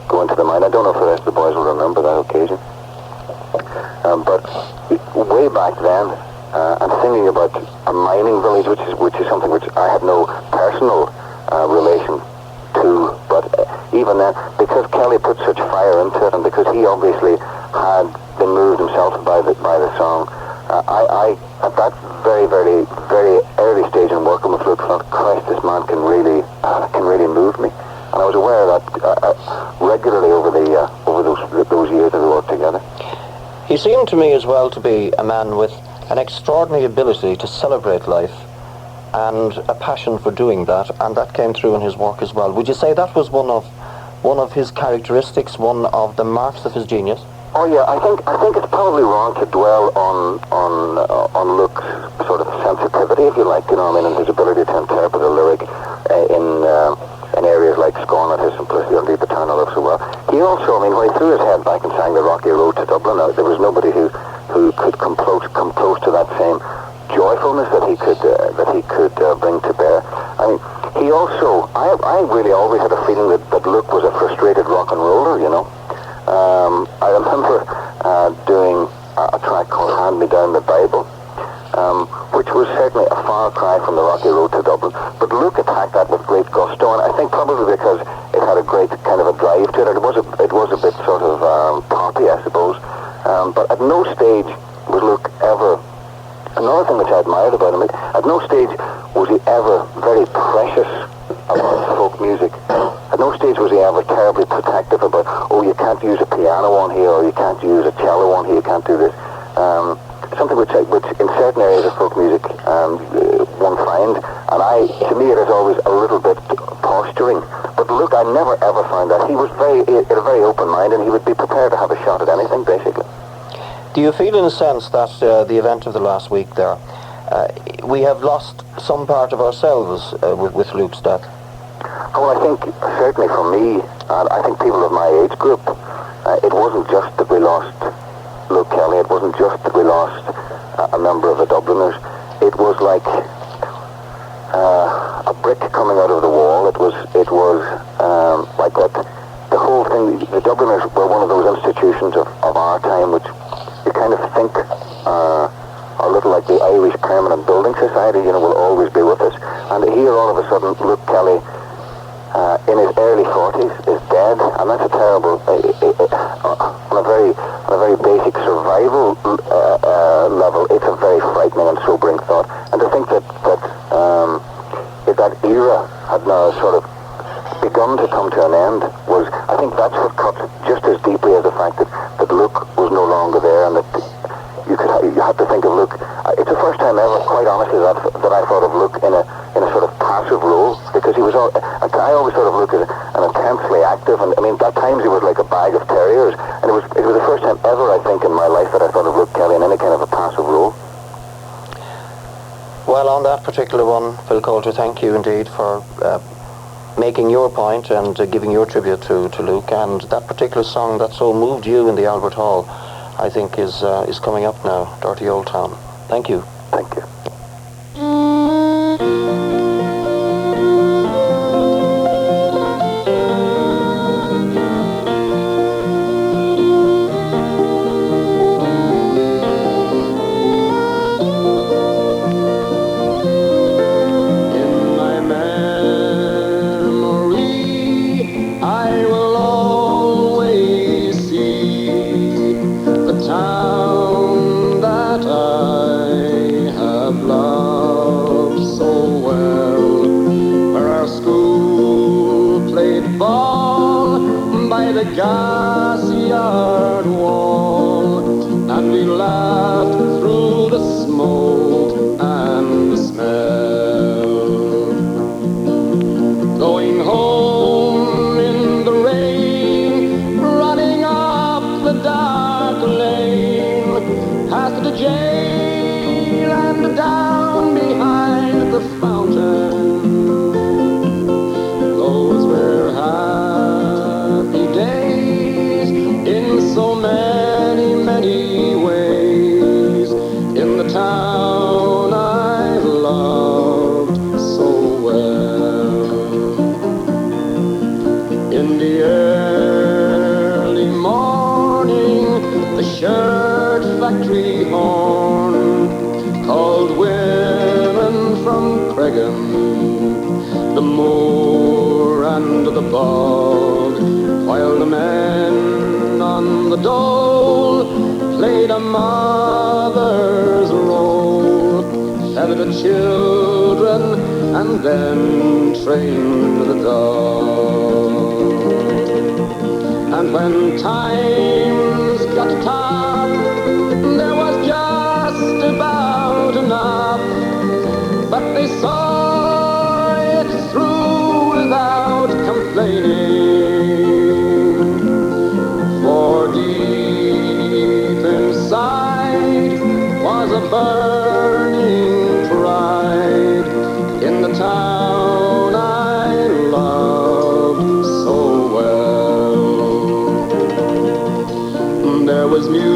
go into the mine. I don't know if the rest of the boys will remember that occasion. But way back then, and singing about a mining village, which is something which I have no personal relation to, but even then, because Kelly put such fire into it, and because he obviously had been moved himself by the song, I at that very, very, very early stage in working with Luke thought, Christ, this man can really move me, and I was aware of that regularly over those years that we worked together. He seemed to me as well to be a man with an extraordinary ability to celebrate life and a passion for doing that, and that came through in his work as well. Would you say that was one of his characteristics, one of the marks of his genius? Oh yeah, I think it's probably wrong to dwell on Luke's sort of sensitivity, if you like, and his ability to interpret a lyric in areas like Scorn at His Simplicity and Leave the Town I Love So Well. He also, when he threw his head back and sang The Rocky Road to Dublin, there was nobody who could come close to that same joyfulness that he could bring to bear. I mean, he also, I really always had a feeling that Luke was a frustrated rock and roller, I remember doing a track called Hand Me Down the Bible, which was certainly a far cry from The Rocky Road to Dublin, but Luke attacked that with great gusto, and I think probably because it had a great kind of a drive to it. It was a bit sort of poppy, I suppose, but at no stage was Luke ever, another thing which I admired about him, at no stage was he ever very precious about folk music. At no stage was he ever terribly protective about, oh, you can't use a piano on here, or you can't use a cello on here, you can't do this. Something which in certain areas of folk music one finds, and to me it is always a little bit posturing. But Luke, I never ever found that. He was had a very open mind, and he would be prepared to have a shot at anything, basically. Do you feel in a sense that the event of the last week there, we have lost some part of ourselves with Luke's death? Well, I think certainly for me, and I think people of my age group, it wasn't just that we lost Luke Kelly, it wasn't just that we lost a member of the Dubliners. It was like a brick coming out of the wall. It was like that. The whole thing, the Dubliners were one of those institutions of our time which you kind of think a little like the Irish Permanent Building Society, will always be with us. And here all of a sudden Luke Kelly, in his early 40s, is dead, and that's a terrible, on a very basic survival level, it's a very frightening and sobering thought. And to think that era had now sort of begun to come to an end I think that's what cut just as deeply as the fact that Luke was no longer there, and that you had to think of Luke. It's the first time ever, quite honestly, that I thought of Luke in a sort of passive role, because he was I always thought of Luke as an intensely active, and I mean at times he was like a bag of terriers, and it was the first time ever, I think, in my life that I thought of Luke Kelly in any kind of a passive role. Well, on that particular one, Phil Coulter, thank you indeed for making your point and giving your tribute to Luke, and that particular song that so moved you in the Albert Hall, I think is coming up now, Dirty Old Town. Thank you. Thank you. In my man by the gas yard wall, and we laughed through the smoke and the smell. Going home in the rain, running up the dark lane, past the jail and down behind the fountain. Those were happy days in so many, many ways, in the town I loved so well. In the early morning, the shirt factory horn called women from Cregan, the moor and the bog, while the men on the dole played a mother's role, fed the children and then trained the dog. And when times got tough, there was just about enough, but they saw it through without complaining. For deep inside was a burning pride in the town I loved so well. There was music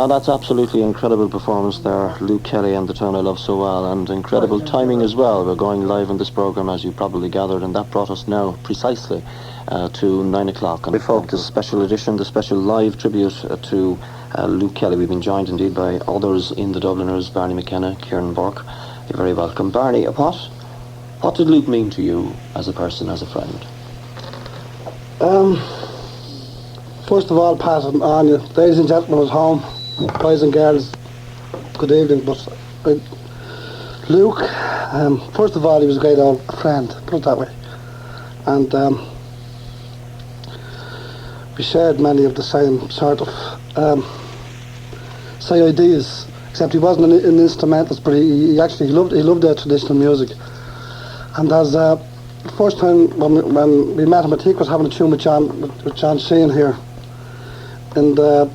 That's absolutely incredible performance there, Luke Kelly and the tune I love so well, and incredible timing as well. We're going live on this programme, as you probably gathered, and that brought us now precisely to 9 o'clock. And folk, this special edition, the special live tribute to Luke Kelly. We've been joined indeed by others in the Dubliners, Barney McKenna, Ciaran, Bourke. You're very welcome. Barney, what did Luke mean to you as a person, as a friend? First of all, Pat and Anya, ladies and gentlemen at home, boys and girls, good evening. But Luke, first of all, he was a great old friend, put it that way. And we shared many of the same sort of say ideas, except he wasn't an instrumentalist, but he loved traditional music. And as the first time when we met him, I think was having a tune with John Sheahan here in the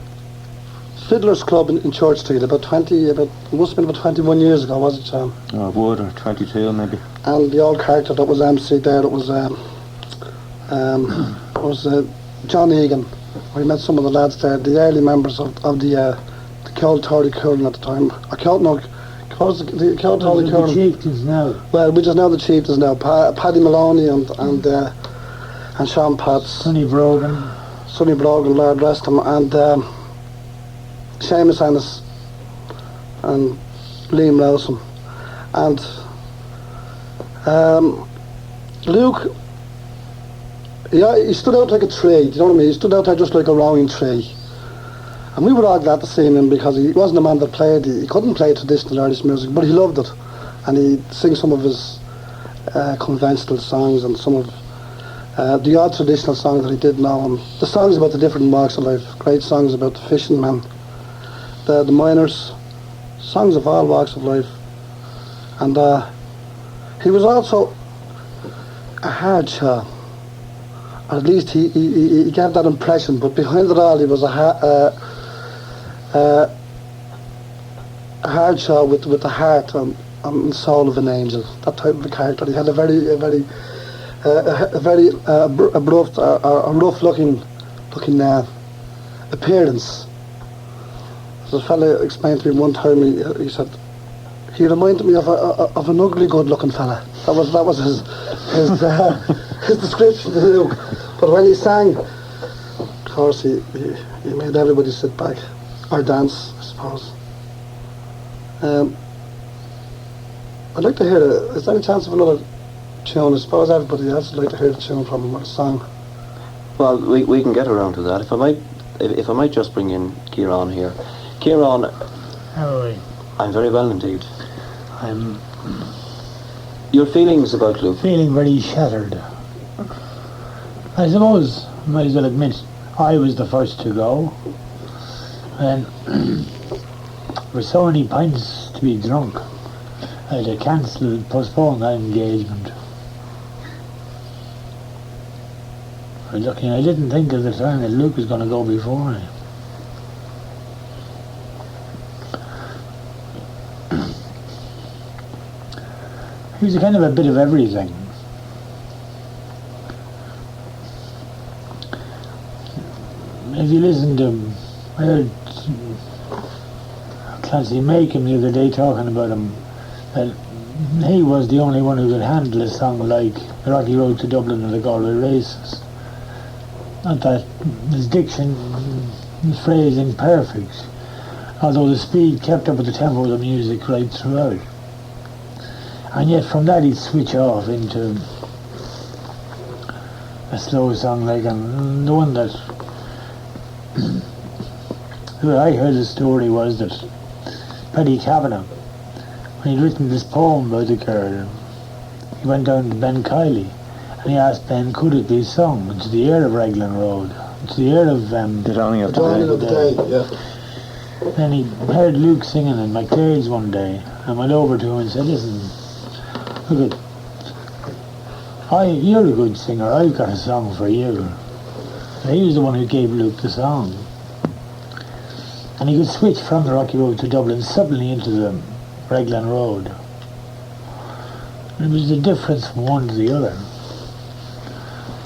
Fiddlers Club in Church Street it must have been about 21 years ago, was it, John? Oh, it would, or 22 maybe. And the old character that was MC there, it was John Egan. We met some of the lads there, the early members of the Coulter Curling at the time. The Chieftains now. Well, we just know the Chieftains now. Paddy Maloney and Sean Potts. Sonny Brogan, Lord rest him, and Seamus Ennis and Liam Lawson. And Luke, he stood out like a tree, you know what I mean? He stood out there just like a rowing tree. And we were all glad to see him because he wasn't a man that played, he couldn't play traditional Irish music, but he loved it. And he'd sing some of his conventional songs and some of the odd traditional songs that he did know. And the songs about the different walks of life, great songs about the fishing men, the miners, songs of all walks of life. And he was also a hard shot. Or at least he gave that impression, but behind it all he was a hard shot with the heart and soul of an angel, that type of a character. He had a rough looking appearance. As a fella explained to me one time, he said he reminded me of an ugly good looking fella. That was his description to Luke. But when he sang, of course he made everybody sit back or dance, I suppose. I'd like to hear is there any chance of another tune? I suppose everybody else would like to hear the tune from him or the song. Well, we can get around to that. If I might just bring in Ciaran here. Ciaran, how are we? I'm very well indeed. Your feelings about Luke? Feeling very shattered. I suppose, I might as well admit, I was the first to go. And there were so many pints to be drunk, I had to postpone that engagement. I didn't think at the time that Luke was going to go before me. He was a kind of a bit of everything. If you listen to him, I heard Clancy Macon the other day talking about him, that he was the only one who could handle a song like The Rocky Road to Dublin and The Galway Races. Not that his diction, his phrasing perfect, although the speed kept up with the tempo of the music right throughout. And yet from that he'd switch off into a slow song like the one that I heard the story was that Paddy Kavanagh, when he'd written this poem about the girl, he went down to Ben Kiley and he asked Ben, could it be sung? It's the air of Raglan Road. It's the air of The Dawning of the Day. Yeah. Then he heard Luke singing in McCann's one day and went over to him and said, listen, look you're a good singer, I've got a song for you. And he was the one who gave Luke the song. And he could switch from the Rocky Road to Dublin suddenly into the Raglan Road. And it was the difference from one to the other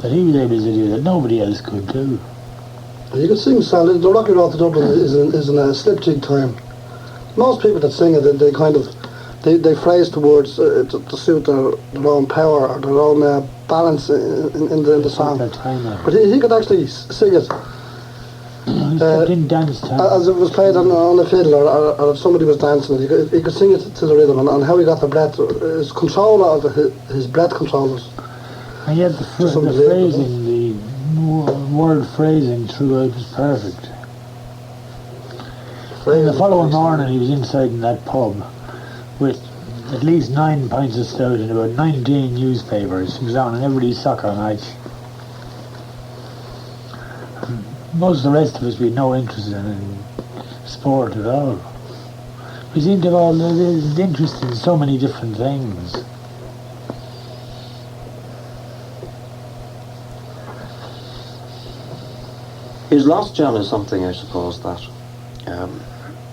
that he was able to do that nobody else could do. You can sing Sally. The Rocky Road to Dublin is in a slipjig time. Most people that sing it, they kind of they phrase the words to suit their own power or their own balance in the song. But he could actually sing it in dance time. as it was played on the fiddle, or if somebody was dancing it, he could sing it to the rhythm. And how he got the breath, his control of his breath controllers. And yet the phrasing, the word phrasing throughout was perfect. And the following morning he was inside in that pub with at least 9 pints of stout and about 19 newspapers. He was on in everybody's soccer match. Most of the rest of us, we had no interest in sport at all. We seemed to have all this interest in so many different things. His last John is something, I suppose, that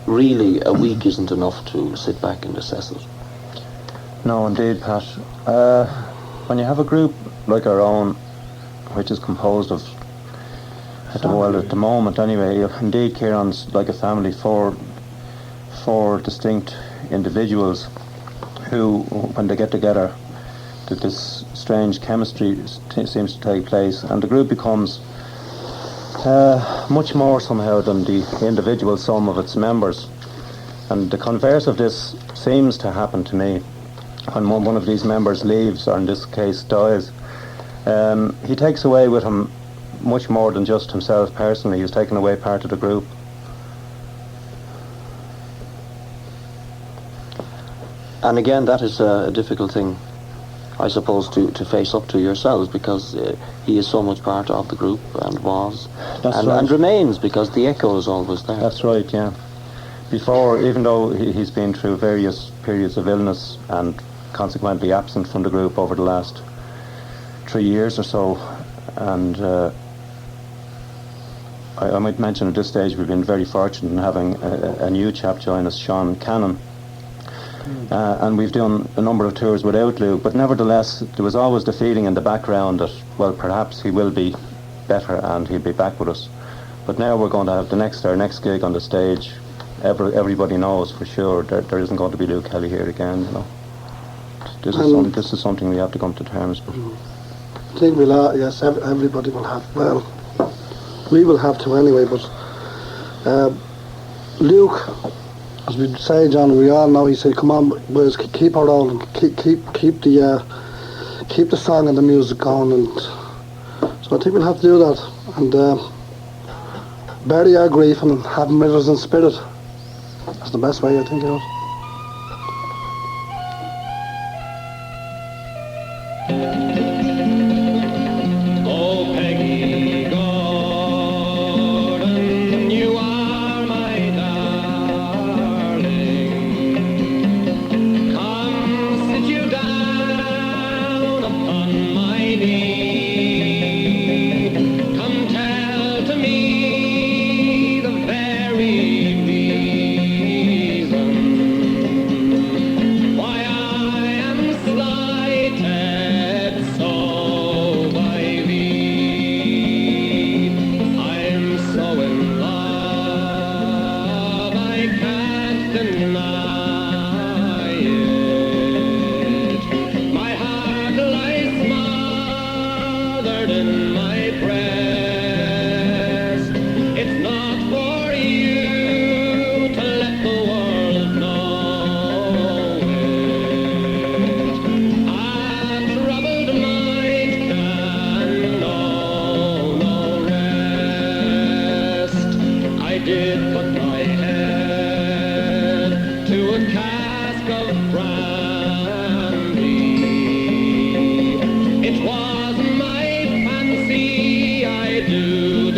really a week isn't enough to sit back and assess it. No, indeed, Pat. When you have a group like our own, which is composed of, at the moment anyway, indeed Ciaran's like a family, four distinct individuals who, when they get together, that this strange chemistry seems to take place, and the group becomes much more somehow than the individual sum of its members. And the converse of this seems to happen to me when one of these members leaves, or in this case dies. He takes away with him much more than just himself personally. He's taken away part of the group. And again, that is a difficult thing, I suppose, to face up to yourselves, because he is so much part of the group and was, and remains, because the echo is always there. That's right, yeah. Before, even though he's been through various periods of illness and consequently absent from the group over the last 3 years or so, and I might mention at this stage we've been very fortunate in having a new chap join us, Sheahan McCann. And we've done a number of tours without Luke, but nevertheless there was always the feeling in the background that, well, perhaps he will be better and he'll be back with us. But now we're going to have our next gig on the stage. Everybody knows for sure there isn't going to be Luke Kelly here again, you know. This is something we have to come to terms with. I think yes, everybody will have, well, we will have to anyway, but Luke, as we say, John, we all know, he said, come on boys, keep our role and keep the song and the music going, and so I think we'll have to do that, and bury our grief and have him with us in spirit. That's the best way, I think, of it.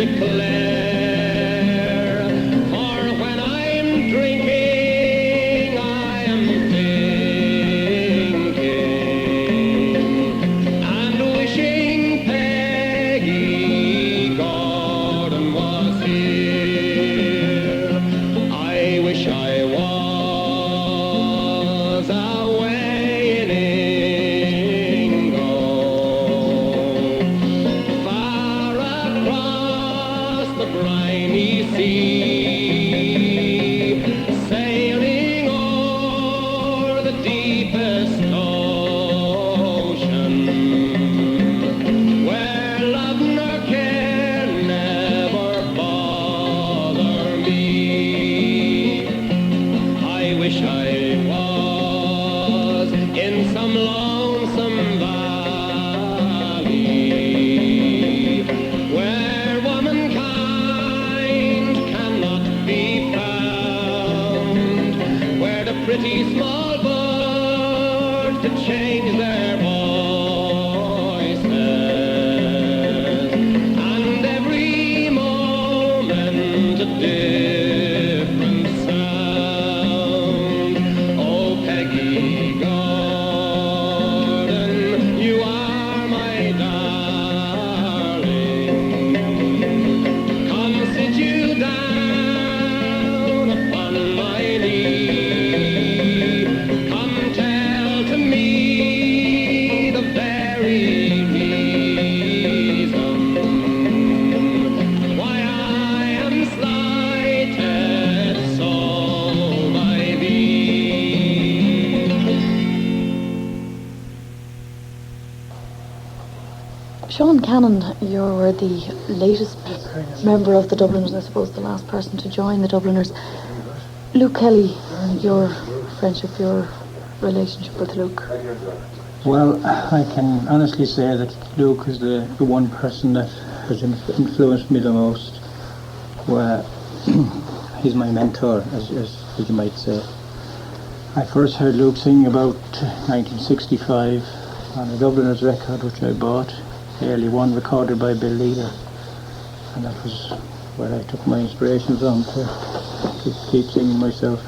Declare sea, sailing o'er the deepest ocean, where love nor care never bother me. I wish I was in some lonesome valley, where womankind cannot be found, where the pretty small birds that change their voices, and every moment a different sound. Oh, Peggy Gordon, you are my darling. Come sit you down upon my knee. Come tell to me the very reason why I am slighted so by thee. Sean Cannon, you're the latest member of the Dubliners, I suppose the last person to join the Dubliners. Luke Kelly, your friendship, your relationship with Luke. Well, I can honestly say that Luke is the one person that has influenced me the most. Where he's my mentor, as you might say. I first heard Luke sing about 1965 on a Dubliners record which I bought, early one, recorded by Bill Leader, and that was where I took my inspiration from to keep singing myself.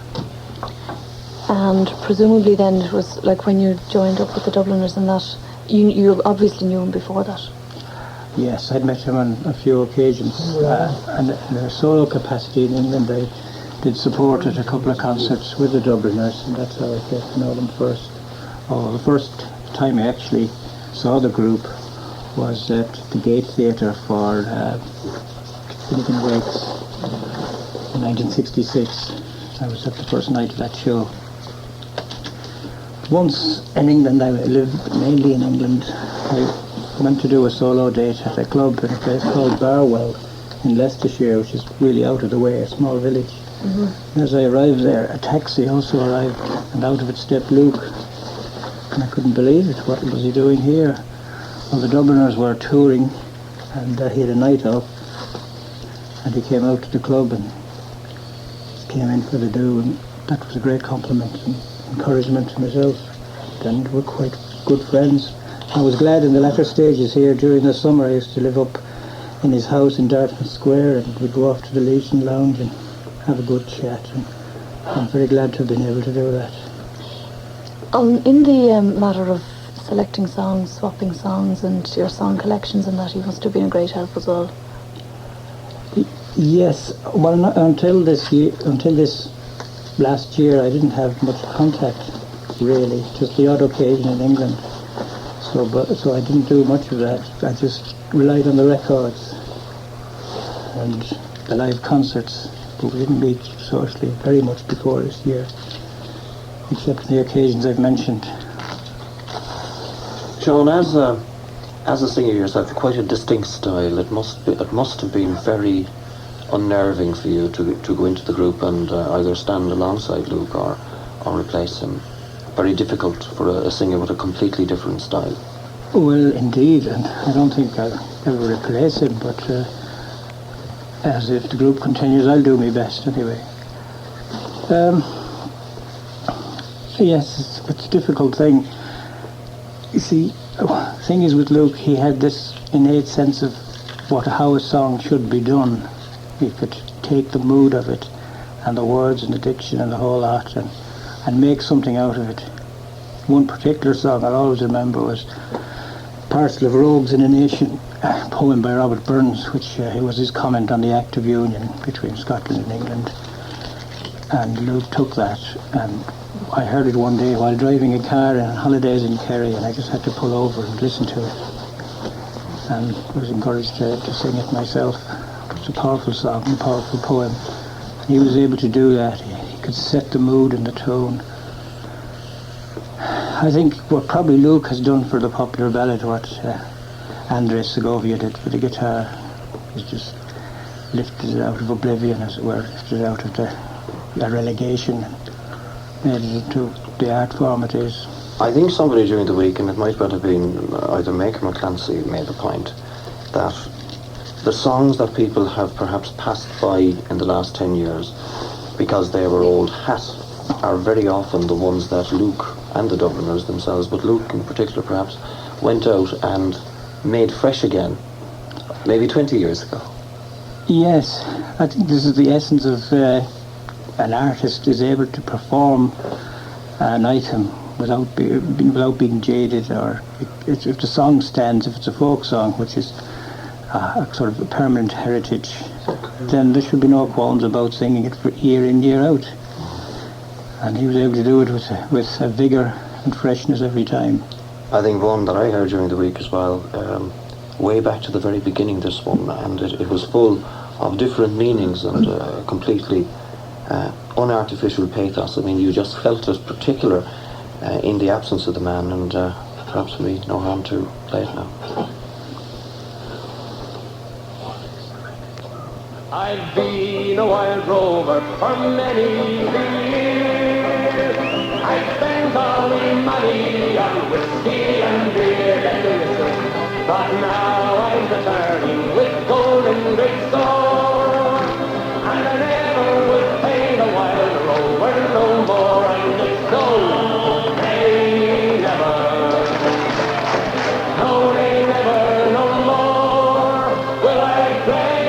And presumably then it was like when you joined up with the Dubliners and that, you obviously knew him before that. Yes, I'd met him on a few occasions, and in a solo capacity in England I did support at a couple of concerts with the Dubliners, and that's how I came to know them first. Oh, the first time I actually saw the group was at the Gate Theatre for Finnegan Wakes in 1966. I was at the first night of that show. Once in England, I lived mainly in England, I went to do a solo date at a club in a place called Barwell in Leicestershire, which is really out of the way, a small village. Mm-hmm. And as I arrived there, a taxi also arrived, and out of it stepped Luke. And I couldn't believe it. What was he doing here? Well, the Dubliners were touring, and he had a night off, and he came out to the club and came in for the do, and that was a great compliment and encouragement to myself. And we're quite good friends. I was glad in the latter stages here during the summer. I used to live up in his house in Dartmouth Square, and we'd go off to the Legion Lounge and have a good chat, and I'm very glad to have been able to do that. In the matter of selecting songs, swapping songs and your song collections and that, you must have been a great help as well. Yes, well, not until this last year I didn't have much contact really, just the odd occasion in England. So I didn't do much of that. I just relied on the records and the live concerts, but we didn't meet socially very much before this year, except the occasions I've mentioned. Sean, as a singer yourself, quite a distinct style. It must have been very unnerving for you to go into the group and either stand alongside Luke or replace him. Very difficult for a singer with a completely different style. Well, indeed, and I don't think I'll ever replace him, but as if the group continues, I'll do my best anyway. Yes, it's a difficult thing. You see, the thing is with Luke, he had this innate sense of how a song should be done. He could take the mood of it and the words and the diction and the whole lot and make something out of it. One particular song I'll always remember was Parcel of Rogues in a Nation, a poem by Robert Burns, which was his comment on the Act of Union between Scotland and England. And Luke took that, and I heard it one day while driving a car on holidays in Kerry, and I just had to pull over and listen to it. And was encouraged to sing it myself. It's a powerful song, a powerful poem. He was able to do that. He could set the mood and the tone. I think what probably Luke has done for the popular ballad, what Andres Segovia did for the guitar, is just lifted it out of oblivion, as it were, lifted it out of the relegation and made it into the art form it is. I think somebody during the week, and it might well have been either Maker or McClancy, made the point that the songs that people have perhaps passed by in the last 10 years because they were old hat are very often the ones that Luke and the Dubliners themselves, but Luke in particular perhaps, went out and made fresh again, maybe 20 years ago. Yes, I think this is the essence of an artist is able to perform an item without being jaded, or if the song stands, if it's a folk song, which is a sort of a permanent heritage, then there should be no qualms about singing it for year in, year out. And he was able to do it with a vigour and freshness every time. I think one that I heard during the week as well, way back to the very beginning, this one, and it was full of different meanings and completely unartificial pathos. I mean, you just felt it particular in the absence of the man, and perhaps we no harm to play it now. I've been a wild rover for many years. I spent all my money on whiskey and beer, but now I'm returning with gold and great store, and I never will pay the wild rover no more, and it's no, nay, never, no, nay, never, no more will I play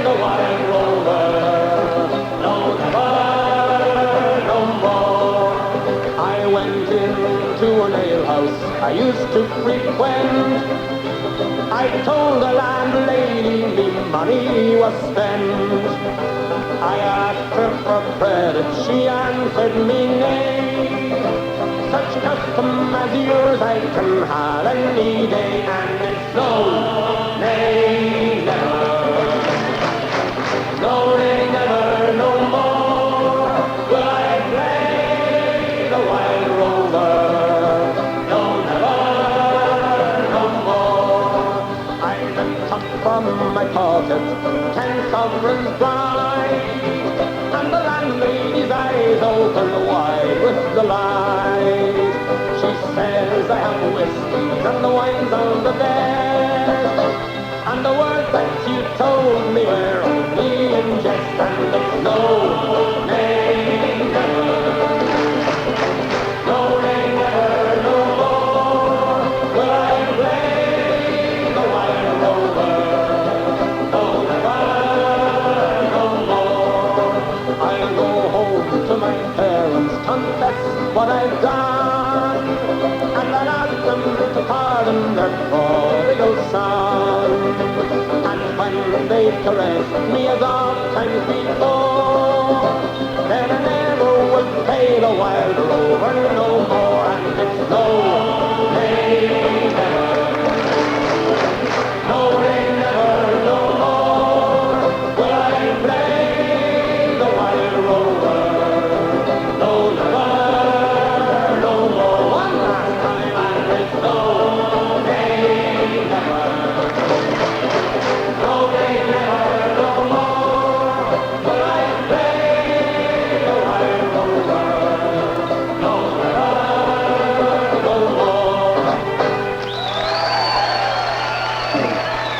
the wild rover, no, never, no more. I went into an alehouse I used to frequent. I told the landlady me money was spent. I asked her for credit, she answered me nay. Such custom as yours I can have any day, and it's no, nay, never. No, nay, never, no more will I play the wild rover. No, never, no more. I can tuck from my pocket 10 sovereigns bright, and the landlady's eyes open wide with delight. She says I have whiskies and the wines of the best, and the words that you told me were only in jest, and it's no, nay, never. No, nay, never, no more will I play the wild rover. No, never, no more. I'll go home to my parents, confess what I've done, and I'll ask them to pardon their prodigal son. And when they caressed me as oft times before, then I never will pay the wild rover no more, and it's no, nay, never. No, nay, never, no more will I play the wild rover. No, never, no more. One last time, and it's no, nay, never. No, nay, never, no more will I play the wild rover. No, never, no more.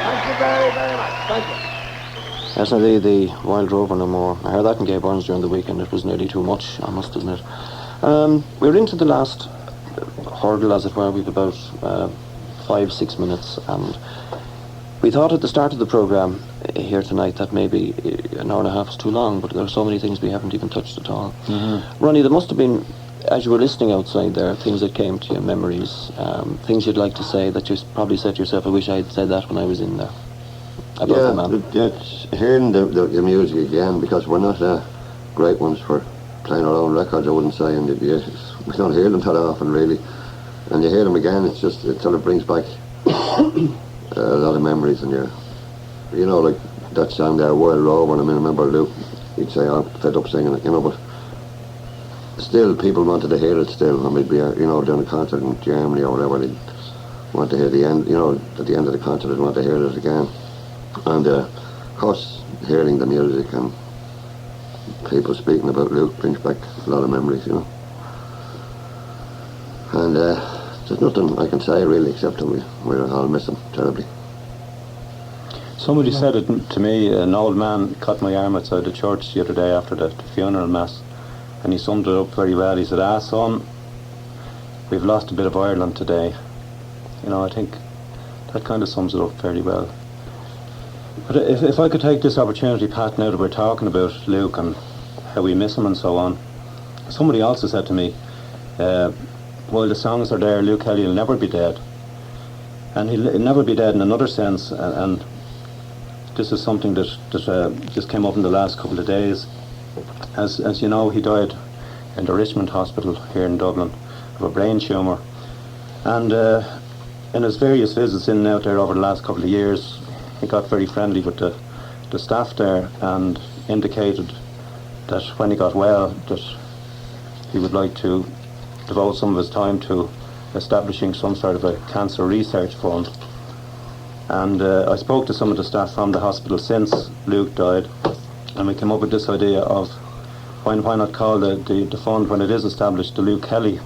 Thank you very, very much. Thank you. Yes, indeed, the Wild Rover no more. I heard that in Gay Burns during the weekend. It was nearly too much, I must admit. We're into the last hurdle, as it were. We've about 5-6 minutes, and we thought at the start of the programme here tonight that maybe an hour and a half is too long, but there are so many things we haven't even touched at all. Ronnie, there must have been, as you were listening outside there, things that came to you, memories, things you'd like to say that you probably said to yourself, I wish I had said that when I was in there. About the man. It's hearing the music again, because we're not great ones for playing our own records, I wouldn't say, and we don't hear them that often really, and you hear them again, it sort of brings back a lot of memories, and you know, like that song there, World Rover, and I remember Luke, he'd say, I'm fed up singing it, but still people wanted to hear it still. I mean, doing a concert in Germany or whatever, they'd want to hear the end, at the end of the concert they'd want to hear it again. And of course, hearing the music and people speaking about Luke brings back a lot of memories, And there's nothing I can say really except that we'll all miss him terribly. Somebody said it to me, an old man caught my arm outside the church the other day after the funeral mass, and he summed it up very well. He said, son, we've lost a bit of Ireland today. I think that kind of sums it up fairly well. But if I could take this opportunity, Pat, now that we're talking about Luke and how we miss him and so on, somebody also said to me, while the songs are there, Luke Kelly will never be dead. And he'll never be dead in another sense, and this is something that just came up in the last couple of days. As you know, he died in the Richmond Hospital here in Dublin of a brain tumour. And in his various visits in and out there over the last couple of years, he got very friendly with the staff there and indicated that when he got well, that he would like to devote some of his time to establishing some sort of a cancer research fund. And I spoke to some of the staff from the hospital since Luke died, and we came up with this idea of why not call the fund, when it is established, the Luke Kelly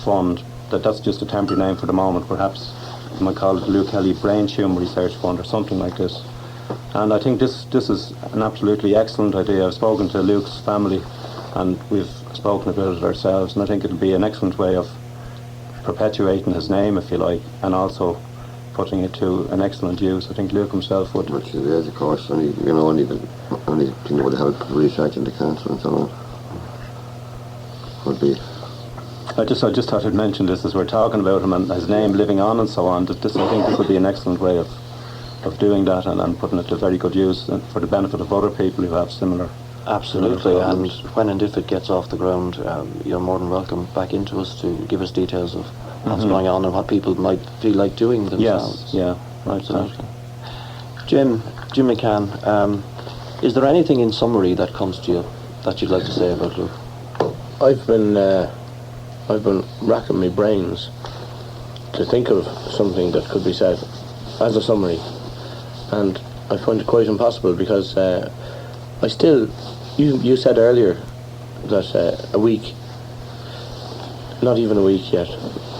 Fund. That's just a temporary name for the moment. Perhaps you might call it the Luke Kelly Brain Tumour Research Fund or something like this. And I think this is an absolutely excellent idea. I've spoken to Luke's family and we've spoken about it ourselves, and I think it'll be an excellent way of perpetuating his name, if you like, and also putting it to an excellent use. I think Luke himself would. Which it is, of course, and only thing would help research into cancer and so on would be. I just thought I'd mention this as we're talking about him and his name living on and so on. I think this would be an excellent way of doing that and putting it to very good use and for the benefit of other people who have similar. Absolutely, and when and if it gets off the ground, you're more than welcome back into us to give us details of what's going on and what people might feel like doing themselves. Yes, yeah, absolutely. Jim McCann, is there anything in summary that comes to you that you'd like to say about Luke? I've been racking my brains to think of something that could be said as a summary, and I find it quite impossible because I still. You said earlier that a week, not even a week yet,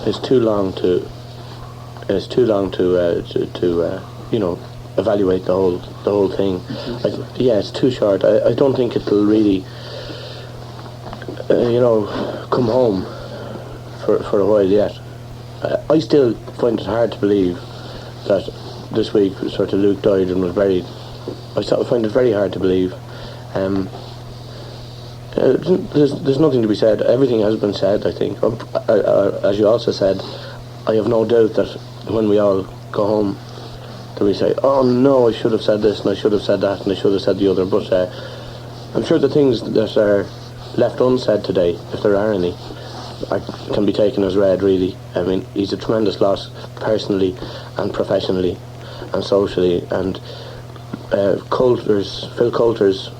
is too long to evaluate the whole thing. It's too short. I don't think it'll really come home for a while yet. I still find it hard to believe that this week sort of Luke died and was buried. I find it very hard to believe. There's nothing to be said. Everything has been said, I think. As you also said, I have no doubt that when we all go home, that we say, oh no, I should have said this and I should have said that and I should have said the other. But I'm sure the things that are left unsaid today, if there are any, can be taken as read, really. I mean, he's a tremendous loss personally and professionally and socially, and Phil Coulter's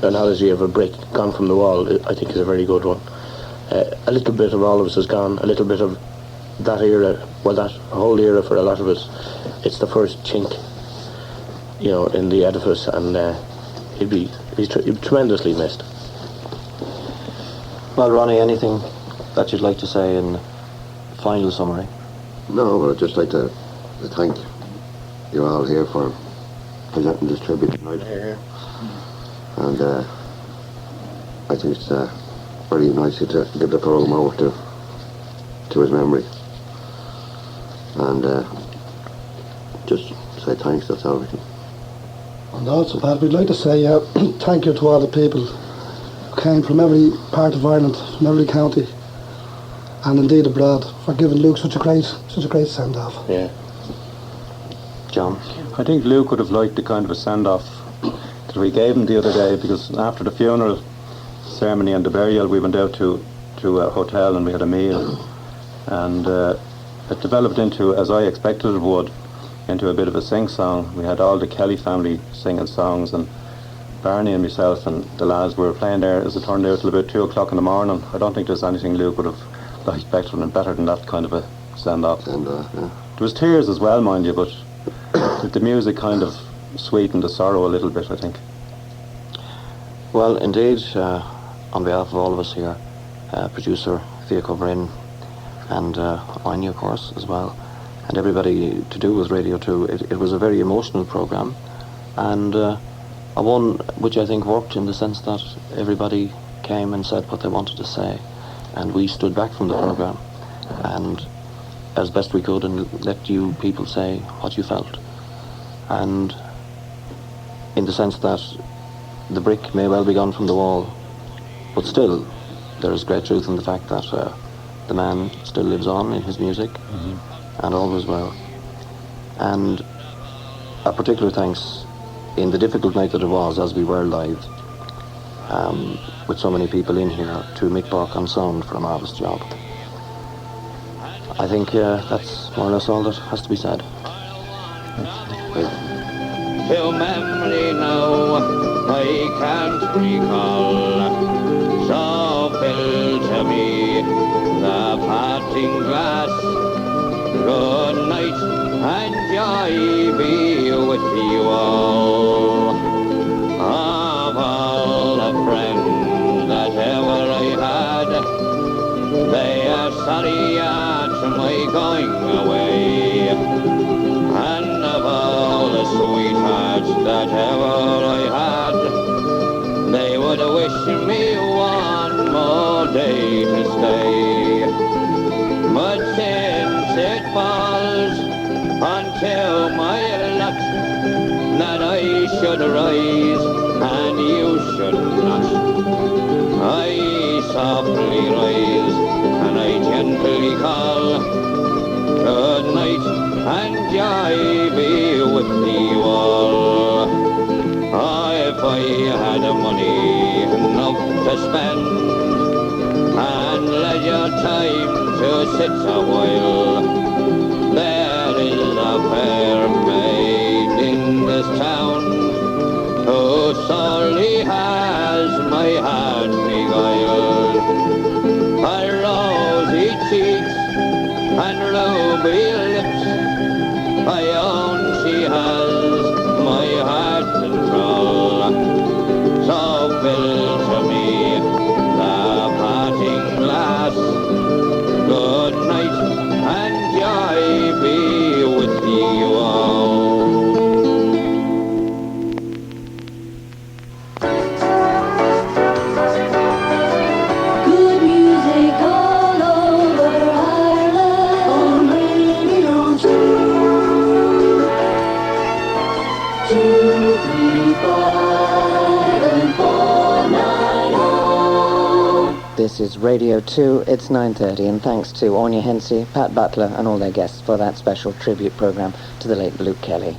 analogy of a brick gone from the wall, I think, is a very good one. A little bit of all of us is gone, a little bit of that era, well, that whole era for a lot of us. It's the first chink, in the edifice, and he's tremendously missed. Well, Ronnie, anything that you'd like to say in final summary? No, but I'd just like to thank you all here for presenting this tribute tonight. And I think it's very nice to give the programme over to his memory. And just say thanks, that's all we can. And also, Pat, we'd like to say thank you to all the people who came from every part of Ireland, from every county, and indeed abroad, for giving Luke such a great send-off. Yeah. John? I think Luke would have liked the kind of a send-off that we gave him the other day, because after the funeral ceremony and the burial, we went out to a hotel and we had a meal, and it developed into, as I expected it would, into a bit of a sing-song. We had all the Kelly family singing songs, and Barney and myself and the lads were playing there as it turned out till about 2 o'clock in the morning. I don't think there's anything Luke would have liked better than that kind of a send-off. Yeah. There was tears as well, mind you, but the music kind of sweetened the sorrow a little bit, I think. Well, indeed, on behalf of all of us here, producer Thea Coverin and Anya, of course, as well, and everybody to do with Radio 2, it was a very emotional programme, and a one which I think worked in the sense that everybody came and said what they wanted to say, and we stood back from the programme and as best we could and let you people say what you felt, and in the sense that the brick may well be gone from the wall, but still there is great truth in the fact that the man still lives on in his music, and all was well. And a particular thanks in the difficult night that it was, as we were live with so many people in here, to Mick Bourke on sound for a marvellous job. I think that's more or less all that has to be said. Till memory now I can't recall, so fill to me the parting glass. Good night and joy be with you all. Of all the friends that ever I had, they are sorry at my going away, and of all the sweethearts that ever I had, they would wish me one more day to stay. But since it falls until my lot that I should rise and you should not, I softly rise and I gently call, good night and joy be with you all. If I had money enough to spend and leisure time to sit a while, there is a fair maid in this town who sorely has my heart beguiled. Her rosy cheeks and ruby lips, I own she has my heart in thrall. So fill to me the parting glass, good night and joy be with you all. Good music all over Ireland on Radio 2. 2, 3, 5 and 4, 9, oh. This is Radio 2, it's 9:30, and thanks to Anya Hensey, Pat Butler and all their guests for that special tribute programme to the late Luke Kelly.